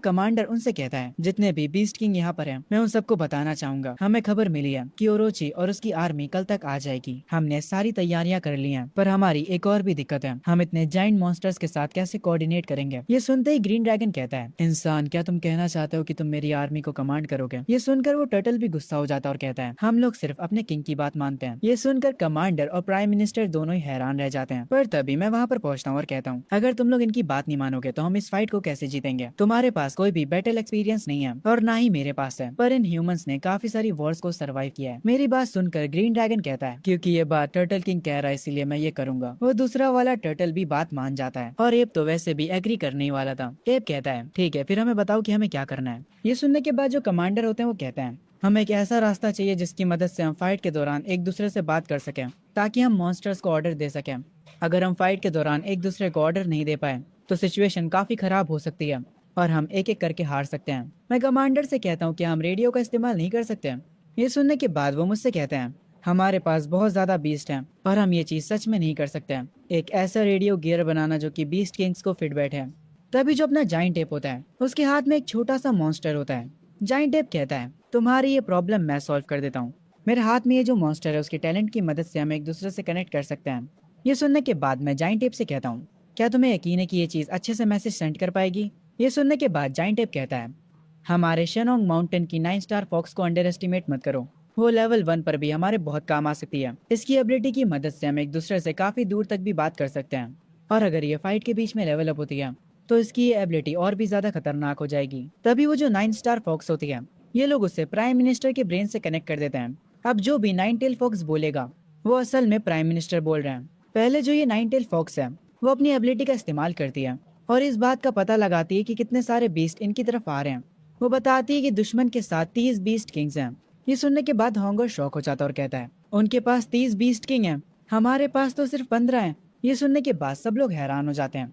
कमांडर उनसे कहता है, जितने भी बीस्ट किंग यहाँ पर हैं, मैं उन सबको बताना चाहूंगा, हमें खबर मिली है कि ओरोची और उसकी आर्मी कल तक आ जाएगी। हमने सारी तैयारियां कर ली हैं, पर हमारी एक और भी दिक्कत है, हम इतने जाइंट मॉन्स्टर्स के साथ कैसे कोऑर्डिनेट करेंगे। ये सुनते ही ग्रीन ड्रैगन कहता है, इंसान क्या तुम कहना चाहते हो कि तुम मेरी आर्मी को कमांड करोगे। ये सुनकर वो टर्टल भी गुस्सा हो जाता है और कहता है, हम लोग सिर्फ अपने किंग की बात मानते हैं। ये सुनकर कमांडर और प्राइम मिनिस्टर दोनों ही हैरान रह जाते हैं। पर तभी मैं वहाँ पर पहुँचता हूँ और कहता हूँ, अगर तुम लोग इनकी बात नहीं मानोगे तो हम इस फाइट को कैसे जीतेंगे। तुम्हारे पास कोई भी बैटल एक्सपीरियंस नहीं है और ना ही मेरे पास है, पर इन ह्यूमंस ने काफी सारी वॉर्स को सर्वाइव किया है। मेरी बात सुनकर ग्रीन ड्रैगन कहता है, क्योंकि ये बात टर्टल किंग कह रहा है इसीलिए मैं ये करूंगा। वो दूसरा वाला टर्टल भी बात मान जाता है और एब तो वैसे भी एग्री करने ही वाला था। एब कहता है, ठीक है फिर हमें बताओ कि हमें क्या करना है। ये सुनने के बाद जो कमांडर होते हैं वो कहते हैं, हमें एक ऐसा रास्ता चाहिए जिसकी मदद से हम फाइट के दौरान एक दूसरे से बात कर सकें ताकि हम मॉन्स्टर्स को ऑर्डर दे सकें। अगर हम फाइट के दौरान एक दूसरे को ऑर्डर नहीं दे पाए तो सिचुएशन काफी खराब हो सकती है और हम एक एक करके हार सकते हैं। मैं कमांडर से कहता हूँ कि हम रेडियो का इस्तेमाल नहीं कर सकते। ये सुनने के बाद वो मुझसे कहते हैं, हमारे पास बहुत ज्यादा बीस्ट हैं और हम ये चीज सच में नहीं कर सकते। एक ऐसा रेडियो गियर बनाना जो कि बीस्ट किंग्स को फिट बैठे। तभी जो अपना जाइंट एप होता है उसके हाथ में एक छोटा सा मॉन्स्टर होता है। जाइंट एप कहता है, तुम्हारी ये प्रॉब्लम मैं सॉल्व कर देता हूँ। मेरे हाथ में ये जो मॉन्स्टर है उसके टैलेंट की मदद से हम एक दूसरे से कनेक्ट कर सकते हैं। ये सुनने के बाद मैं जाइंट एप से कहता हूँ, क्या तुम्हें यकीन है कि ये चीज अच्छे से मैसेज सेंड कर पाएगी। ये सुनने के बाद जाइंट एप कहता है, हमारे शेनोंग माउंटेन की 9 स्टार फॉक्स को अंडर एस्टिमेट मत करो, वो लेवल 1 पर भी हमारे बहुत काम आ सकती है। इसकी एबिलिटी की मदद से हम एक दूसरे से काफी दूर तक भी बात कर सकते हैं और अगर ये फाइट के बीच में लेवल अप होती है तो इसकी ये एबिलिटी और भी ज्यादा खतरनाक हो जाएगी। तभी वो जो 9 स्टार फॉक्स होती है ये लोग उससे प्राइम मिनिस्टर के ब्रेन से कनेक्ट कर देते हैं। अब जो भी 9 टेल फॉक्स बोलेगा वो असल में प्राइम मिनिस्टर बोल रहे हैं। पहले जो ये 9 टेल फॉक्स है वो अपनी एबिलिटी का इस्तेमाल करती है और इस बात का पता लगाती है कि कितने सारे बीस्ट इनकी तरफ आ रहे हैं। वो बताती है कि दुश्मन के साथ 30 बीस्ट किंग्स हैं। ये सुनने के बाद होंगर शॉक हो जाता है और कहता है, उनके पास 30 बीस्ट किंग हैं, हमारे पास तो सिर्फ 15 हैं। ये सुनने के बाद सब लोग हैरान हो जाते हैं।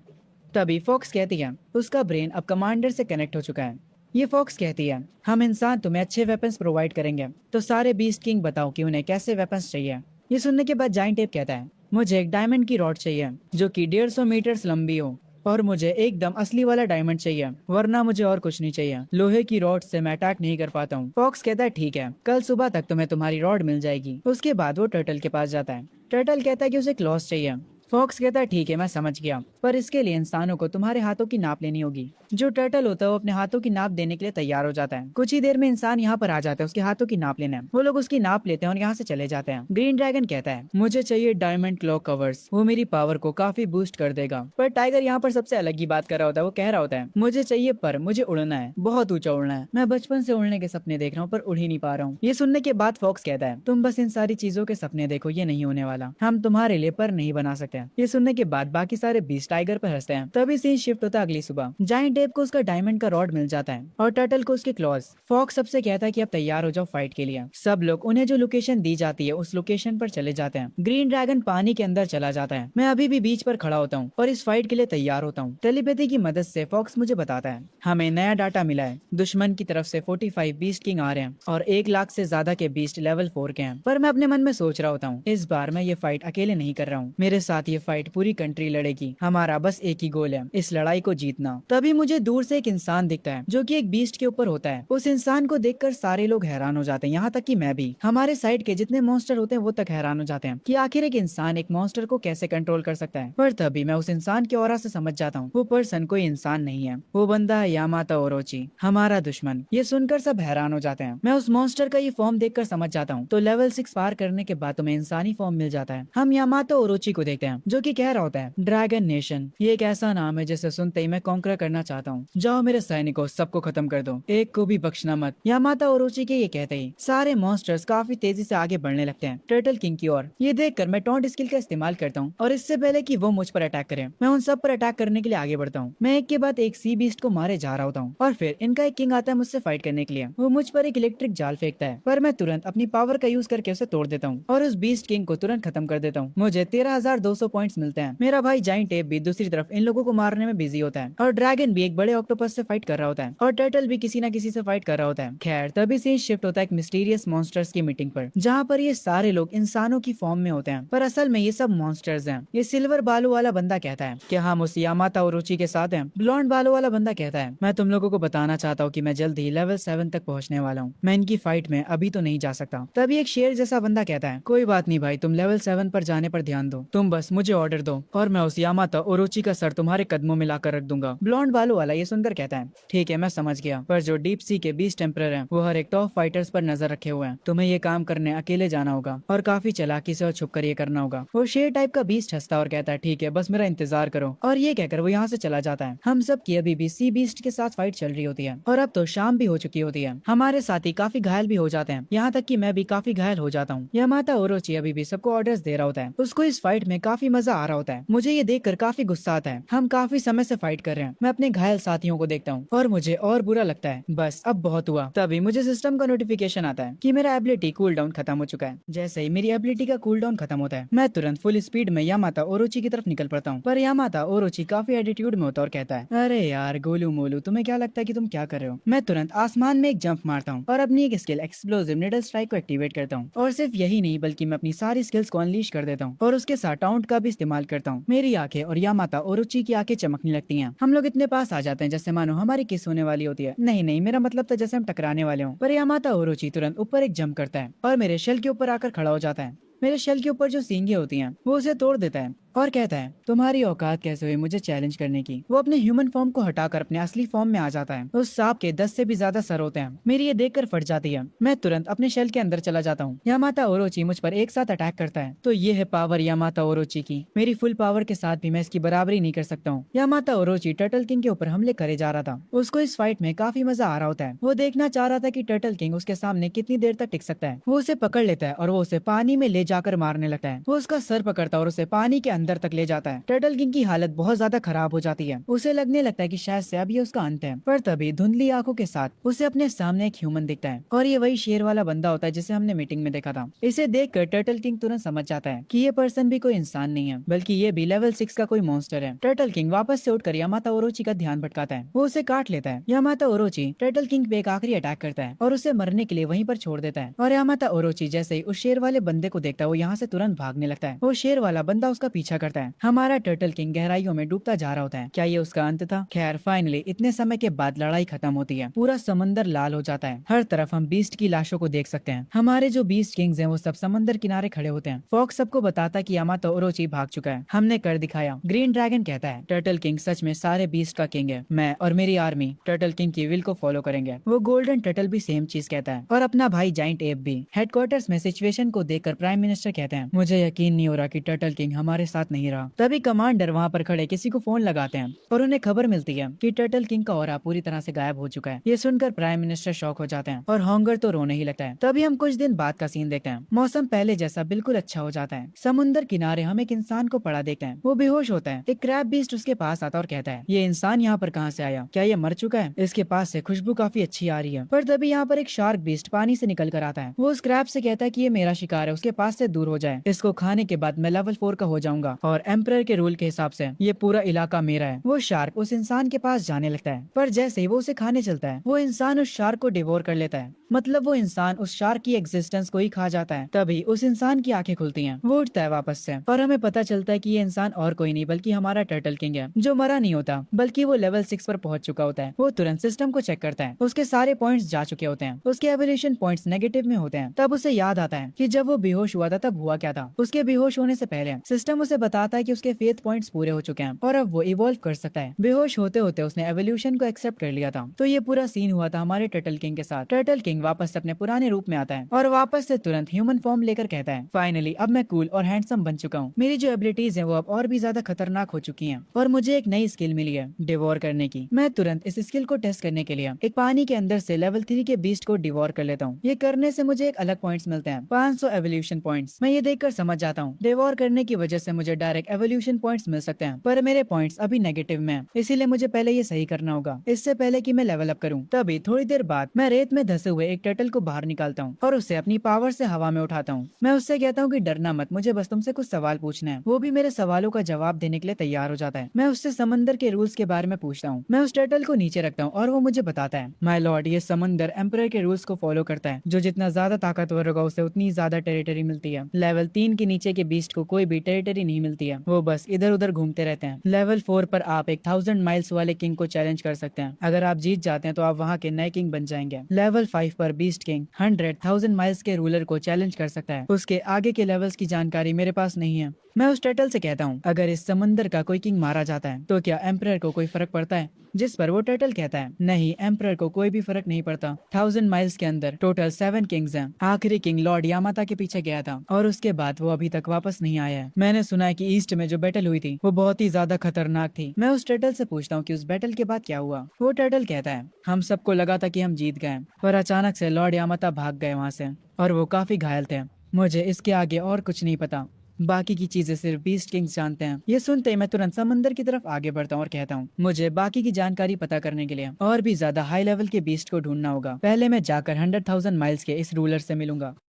तभी फॉक्स कहती है, उसका ब्रेन अब कमांडर से कनेक्ट हो चुका है। ये फॉक्स कहती है, हम इंसान तुम्हें अच्छे वेपन्स प्रोवाइड करेंगे, तो सारे बीस्ट किंग बताओ कि उन्हें कैसे वेपन्स चाहिए। ये सुनने के बाद जाइंट एप कहता है, मुझे एक डायमंड की रॉड चाहिए जो कि 150 मीटर लंबी हो और मुझे एकदम असली वाला डायमंड चाहिए, वरना मुझे और कुछ नहीं चाहिए। लोहे की रॉड से मैं अटैक नहीं कर पाता हूँ। फॉक्स कहता है, ठीक है कल सुबह तक तुम्हें तुम्हारी रॉड मिल जाएगी। उसके बाद वो टर्टल के पास जाता है। टर्टल कहता है कि उसे क्लॉस चाहिए। फॉक्स कहता है, ठीक है मैं समझ गया, पर इसके लिए इंसानों को तुम्हारे हाथों की नाप लेनी होगी। जो टर्टल होता है वो अपने हाथों की नाप देने के लिए तैयार हो जाता है। कुछ ही देर में इंसान यहाँ पर आ जाता है उसके हाथों की नाप लेने। वो लोग उसकी नाप लेते हैं और यहाँ से चले जाते हैं। ग्रीन ड्रैगन कहता है, मुझे चाहिए डायमंड क्लॉ कवर्स, वो मेरी पावर को काफी बूस्ट कर देगा। पर टाइगर यहाँ पर सबसे अलग ही बात कर रहा होता है। वो कह रहा होता है, मुझे चाहिए पर मुझे उड़ना है, बहुत ऊंचा उड़ना है। मैं बचपन से उड़ने के सपने देख रहा हूँ पर उड़ ही नहीं पा रहा हूँ। ये सुनने के बाद फॉक्स कहता है, तुम बस इन सारी चीजों के सपने देखो, ये नहीं होने वाला, हम तुम्हारे लिए पर नहीं बना सकते। ये सुनने के बाद बाकी सारे बीस्ट टाइगर पर हंसते हैं। तभी सीन शिफ्ट होता है अगली सुबह। जाइंट एप को उसका डायमंड का रॉड मिल जाता है और टर्टल को उसके क्लॉज। फॉक्स सबसे कहता है कि अब तैयार हो जाओ फाइट के लिए। सब लोग उन्हें जो लोकेशन दी जाती है उस लोकेशन पर चले जाते हैं। ग्रीन ड्रैगन पानी के अंदर चला जाता है। मैं अभी भी बीच पर खड़ा होता हूँ और इस फाइट के लिए तैयार होता हूँ। टेलीपैथी की मदद से फॉक्स मुझे बताता है, हमें नया डाटा मिला है, दुश्मन की तरफ से 45 बीस्ट किंग आ रहे हैं और 1 लाख से ज्यादा के बीस्ट लेवल 4 के हैं। पर मैं अपने मन में सोच रहा होता हूँ, इस बार मैं ये फाइट अकेले नहीं कर रहा हूँ, मेरे साथ ये फाइट पूरी कंट्री लड़ेगी। हमारा बस एक ही गोल है, इस लड़ाई को जीतना। तभी मुझे दूर से एक इंसान दिखता है जो कि एक बीस्ट के ऊपर होता है। उस इंसान को देखकर सारे लोग हैरान हो जाते हैं, यहाँ तक कि मैं भी। हमारे साइड के जितने मॉन्स्टर होते हैं वो तक हैरान हो जाते हैं कि आखिर एक इंसान एक मॉन्स्टर को कैसे कंट्रोल कर सकता है। पर तभी मैं उस इंसान के ऑरा से समझ जाता हूँ वो पर्सन कोई इंसान नहीं है, वो बंदा है यामातो ओरोची, हमारा दुश्मन। ये सुनकर सब हैरान हो जाते हैं। मैं उस मॉन्स्टर का ये फॉर्म देखकर समझ जाता हूँ। तो लेवल 6 पार करने के बाद तुम्हें इंसानी फॉर्म मिल जाता है। हम यामातो ओरोची को देखते हैं जो कि कह रहा होता है, ड्रैगन नेशन ये एक ऐसा नाम है जिसे सुनते ही मैं कॉन्कर करना चाहता हूँ। जाओ मेरे सैनिकों, सबको खत्म कर दो, एक को भी बख्शना मत। यामातो ओरोची के ये कहते ही सारे मॉन्स्टर्स काफी तेजी से आगे बढ़ने लगते हैं टर्टल किंग की ओर। ये देखकर मैं टॉन्ट स्किल का इस्तेमाल करता हूँ और इससे पहले कि वो मुझ पर अटैक करें मैं उन सब पर अटैक करने के लिए आगे बढ़ता हूँ। मैं एक के बाद एक सी बीस्ट को मारे जा रहा होता हूँ और फिर इनका एक किंग आता है मुझसे फाइट करने के लिए। वो मुझ पर एक इलेक्ट्रिक जाल फेंकता है पर मैं तुरंत अपनी पावर का यूज करके उसे तोड़ देता हूँ और उस बीस्ट किंग को तुरंत खत्म कर देता हूँ। मुझे 13,200 500 पॉइंट्स मिलते हैं। मेरा भाई जाइंट एप भी दूसरी तरफ इन लोगों को मारने में बिजी होता है और ड्रैगन भी एक बड़े ऑक्टोपस से फाइट कर रहा होता है और टर्टल भी किसी न किसी से फाइट कर रहा होता है। खैर तभी सीन शिफ्ट होता है एक मिस्टीरियस मॉन्स्टर्स की मीटिंग पर, जहाँ पर ये सारे लोग इंसानों की फॉर्म में होते हैं पर असल में ये सब मॉन्स्टर्स हैं। ये सिल्वर बालों वाला बंदा कहता है कि हम उस यामाता ओरोची के साथ हैं। ब्लॉन्ड बालों वाला बंदा कहता है मैं तुम लोगों को बताना चाहता हूँ कि मैं जल्द ही लेवल 7 तक पहुँचने वाला हूँ, मैं इनकी फाइट में अभी तो नहीं जा सकता। तभी एक शेर जैसा बंदा कहता है कोई बात नहीं भाई, तुम लेवल 7 पर जाने पर ध्यान दो, तुम बस मुझे ऑर्डर दो और मैं उस यामाता ओरोची का सर तुम्हारे कदमों में लाकर रख दूंगा। ब्लॉन्ड बालों वाला ये सुनकर कहता है ठीक है मैं समझ गया, पर जो डीप सी के बीस्ट टेम्परर हैं वो हर एक टॉप फाइटर्स पर नजर रखे हुए हैं, तुम्हें ये काम करने अकेले जाना होगा और काफी चालाकी से और छुप कर ये करना होगा। वो शेर टाइप का बीस्ट हंसता और कहता है ठीक है बस मेरा इंतजार करो, और ये कहकर वो यहाँ से चला जाता है। हम सब की अभी भी सी बीस्ट के साथ फाइट चल रही होती है और अब तो शाम भी हो चुकी होती है। हमारे साथी काफी घायल भी हो जाते हैं, यहाँ तक कि मैं भी काफी घायल हो जाता हूँ। यामाता ओरोची अभी भी सबको ऑर्डर्स दे रहा होता है, उसको इस फाइट में काफी मजा आ रहा होता है। मुझे ये देखकर काफी गुस्सा आता है, हम काफी समय से फाइट कर रहे हैं। मैं अपने घायल साथियों को देखता हूँ और मुझे और बुरा लगता है, बस अब बहुत हुआ। तभी मुझे सिस्टम का नोटिफिकेशन आता है कि मेरा एबिलिटी कूल डाउन खत्म हो चुका है। जैसे ही मेरी एबिलिटी का कूल डाउन खत्म होता है मैं तुरंत फुल स्पीड में यामाता ओरोची की तरफ निकल पड़ता हूँ, पर यामाता ओरोची काफी एटीट्यूड में होता और कहता है अरे यार गोलू मोलू तुम्हें क्या लगता है कि तुम क्या कर रहे हो। मैं तुरंत आसमान में एक जंप मारता हूँ और अपनी एक स्किल एक्सप्लोसिव निडल स्ट्राइक को एक्टिवेट करता हूँ, और सिर्फ यही नहीं बल्कि मैं अपनी सारी स्किल्स को अनलीश कर देता हूँ और उसके साथ टाउंट का भी इस्तेमाल करता हूँ। मेरी आंखें और यामाता ओरोची की आंखें चमकने लगती हैं। हम लोग इतने पास आ जाते हैं जैसे मानो हमारी किस होने वाली होती है। नहीं नहीं मेरा मतलब था जैसे हम टकराने वाले हों, पर यामाता ओरोची तुरंत ऊपर एक जंप करता है और मेरे शेल के ऊपर आकर खड़ा हो जाता है। मेरे शेल के ऊपर जो सींगे होती हैं वो उसे तोड़ देता है और कहता है तुम्हारी औकात कैसे हुई मुझे चैलेंज करने की। वो अपने ह्यूमन फॉर्म को हटाकर अपने असली फॉर्म में आ जाता है। उस सांप के 10 से भी ज्यादा सर होते हैं। मेरी ये देखकर फट जाती है। मैं तुरंत अपने शेल के अंदर चला जाता हूँ। यामाता ओरोची मुझ पर एक साथ अटैक करता है, तो ये है पावर यामाता ओरोची की। मेरी फुल पावर के साथ भी मैं इसकी बराबरी नहीं कर सकता हूँ। यामाता ओरोची टर्टल किंग के ऊपर हमले करे जा रहा था। उसको इस फाइट में काफी मजा आ रहा होता है। वो देखना चाह रहा था कि टर्टल किंग उसके सामने कितनी देर तक टिक सकता है। वो उसे पकड़ लेता है और वो उसे पानी में ले जाकर मारने लगता है। वो उसका सर पकड़ता है और उसे पानी के अंदर तक ले जाता है। टर्टल किंग की हालत बहुत ज्यादा खराब हो जाती है। उसे लगने लगता है कि शायद से अब ये उसका अंत है, पर तभी धुंधली आंखों के साथ उसे अपने सामने एक ह्यूमन दिखता है और ये वही शेर वाला बंदा होता है जिसे हमने मीटिंग में देखा था। इसे देखकर टर्टल किंग तुरंत समझ जाता है कि ये पर्सन भी कोई इंसान नहीं है बल्कि ये भी लेवल 6 का कोई मॉन्स्टर है। टर्टल किंग वापस से उठकर यामाता ओरोची का ध्यान भटकाता है। वो उसे काट लेता है। यामाता ओरोची टर्टल किंग पे एक आखिरी अटैक करता है और उसे मरने के लिए वहीं पर छोड़ देता है। और यामाता ओरोची जैसे ही उस शेर वाले बंदे को देखता है वो यहाँ से तुरंत भागने लगता है। वो शेर वाला बंदा उसका पीछा करता है। हमारा टर्टल किंग गहराइयों में डूबता जा रहा होता है। क्या ये उसका अंत था? खैर फाइनली इतने समय के बाद लड़ाई खत्म होती है। पूरा समंदर लाल हो जाता है। हर तरफ हम बीस्ट की लाशों को देख सकते हैं। हमारे जो बीस्ट किंग्स हैं वो सब समंदर किनारे खड़े होते हैं। फॉक्स सबको बताता है कि यामाता ओरोची भाग चुका है। हमने कर दिखाया। ग्रीन ड्रैगन कहता है टर्टल किंग सच में सारे बीस्ट का किंग है। मैं और मेरी आर्मी टर्टल किंग की विल को फॉलो करेंगे। वो गोल्डन टर्टल भी सेम चीज कहता है और अपना भाई जाइंट एप भी। हेडक्वार्टर्स में सिचुएशन को देखकर प्राइम मिनिस्टर कहते हैं मुझे यकीन नहीं हो रहा कि टर्टल किंग हमारे साथ नहीं रहा। तभी कमांडर वहाँ पर खड़े किसी को फोन लगाते हैं और उन्हें खबर मिलती है कि टर्टल किंग का ऑरा पूरी तरह से गायब हो चुका है। ये सुनकर प्राइम मिनिस्टर शॉक हो जाते हैं और हॉन्गर तो रोने ही लगता है। तभी हम कुछ दिन बाद का सीन देखते हैं। मौसम पहले जैसा बिल्कुल अच्छा हो जाता है। समुद्र किनारे हम एक इंसान को पड़ा देखते हैं। वो बेहोश होता है। एक क्रैब बीस्ट उसके पास आता और कहता है ये इंसान यहाँ पर कहाँ से आया? क्या ये मर चुका है? इसके पास से खुशबू काफी अच्छी आ रही है। पर तभी यहाँ पर एक शार्क बीस्ट पानी से निकल कर आता है। वो उस क्रैब से कहता है कि ये मेरा शिकार है, उसके पास से दूर हो जाए। इसको खाने के बाद मैं लेवल 4 का हो जाऊंगा और एम्परर के रूल के हिसाब से ये पूरा इलाका मेरा है। वो शार्क उस इंसान के पास जाने लगता है, पर जैसे ही वो उसे खाने चलता है वो इंसान उस शार्क को डिवोर कर लेता है। मतलब वो इंसान उस शार्क की एग्जिस्टेंस को ही खा जाता है। तभी उस इंसान की आंखें खुलती हैं। वो उठता है वापस से और हमें पता चलता है कि ये इंसान और कोई नहीं बल्कि हमारा टर्टल किंग है, जो मरा नहीं होता बल्कि वो लेवल 6 पर पहुंच चुका होता है। वो तुरंत सिस्टम को चेक करता है। उसके सारे पॉइंट्स जा चुके होते हैं। उसके एवोल्यूशन पॉइंट्स नेगेटिव में होते हैं। तब उसे याद आता है कि जब वो बेहोश हुआ था तब हुआ क्या था। उसके बेहोश होने से पहले सिस्टम उसे बताता है कि उसके फेथ पॉइंट्स पूरे हो चुके हैं और अब वो इवॉल्व कर सकता है। बेहोश होते होते उसने एवोल्यूशन को एक्सेप्ट कर लिया था। तो ये पूरा सीन हुआ था हमारे टर्टल किंग के साथ। टर्टल किंग वापस से अपने पुराने रूप में आता है और वापस से तुरंत ह्यूमन फॉर्म लेकर कहता है फाइनली अब मैं कूल और हैंडसम बन चुका हूँ। मेरी जो एबिलिटीज हैं वो अब और भी ज्यादा खतरनाक हो चुकी हैं और मुझे एक नई स्किल मिली है डिवोर करने की। मैं तुरंत इस स्किल को टेस्ट करने के लिए एक पानी के अंदर से लेवल 3 के बीस्ट को डिवोर कर लेता हूँ। ये करने से मुझे एक अलग पॉइंट्स मिलते हैं 500 एवोल्यूशन पॉइंट पॉइंट्स। मैं ये देखकर समझ जाता हूँ डिवोर करने की वजह से मुझे डायरेक्ट एवोल्यूशन पॉइंट्स मिल सकते हैं, पर मेरे पॉइंट्स अभी नेगेटिव में हैं, इसीलिए मुझे पहले ये सही करना होगा इससे पहले कि मैं लेवल अप करूँ। तभी थोड़ी देर बाद मैं रेत में धसे हुए एक टर्टल को बाहर निकालता हूँ और उसे अपनी पावर से हवा में उठाता हूँ। मैं उससे कहता हूँ कि डरना मत, मुझे बस तुमसे कुछ सवाल पूछने हैं। वो भी मेरे सवालों का जवाब देने के लिए तैयार हो जाता है। मैं उससे समंदर के रूल्स के बारे में पूछता हूँ। मैं उस टर्टल को नीचे रखता हूँ और वो मुझे बताता है, माय लॉर्ड, ये समंदर एम्परर के रूल्स को फॉलो करता है। जो जितना ज्यादा ताकतवर होगा उसे उतनी ज्यादा टेरिटरी मिलती है। लेवल 3 के नीचे के बीस्ट को कोई भी टेरिटरी नहीं मिलती है, वो बस इधर उधर घूमते रहते हैं। लेवल 4 पर आप एक 1000 माइल्स वाले किंग को चैलेंज कर सकते हैं। अगर आप जीत जाते हैं तो आप वहाँ के नए किंग बन जाएंगे। लेवल 5 पर बीस्ट किंग 100,000 माइल्स के रूलर को चैलेंज कर सकता है। उसके आगे के लेवल्स की जानकारी मेरे पास नहीं है। मैं उस टर्टल से कहता हूँ, अगर इस समंदर का कोई किंग मारा जाता है तो क्या एम्परर को कोई फर्क पड़ता है? जिस पर वो टर्टल कहता है, नहीं, एम्परर को कोई भी फर्क नहीं पड़ता। 1000 माइल्स के अंदर टोटल 7 किंग्स हैं। आखिरी किंग लॉर्ड यामाता के पीछे गया था और उसके बाद वो अभी तक वापस नहीं आया है। मैंने सुना है कि ईस्ट में जो बैटल हुई थी वो बहुत ही ज्यादा खतरनाक थी। मैं उस टर्टल से पूछता हूँ कि उस बैटल के बाद क्या हुआ। वो टर्टल कहता है, हम सबको लगा था कि हम जीत गए, पर अचानक से लॉर्ड यामाता भाग गए वहाँ से और वो काफी घायल थे। मुझे इसके आगे और कुछ नहीं पता, बाकी की चीजें सिर्फ बीस्ट किंग्स जानते हैं। ये सुनते ही मैं तुरंत समंदर की तरफ आगे बढ़ता हूँ और कहता हूँ, मुझे बाकी की जानकारी पता करने के लिए और भी ज्यादा हाई लेवल के बीस्ट को ढूंढना होगा। पहले मैं जाकर 100,000 माइल्स के इस रूलर से मिलूंगा।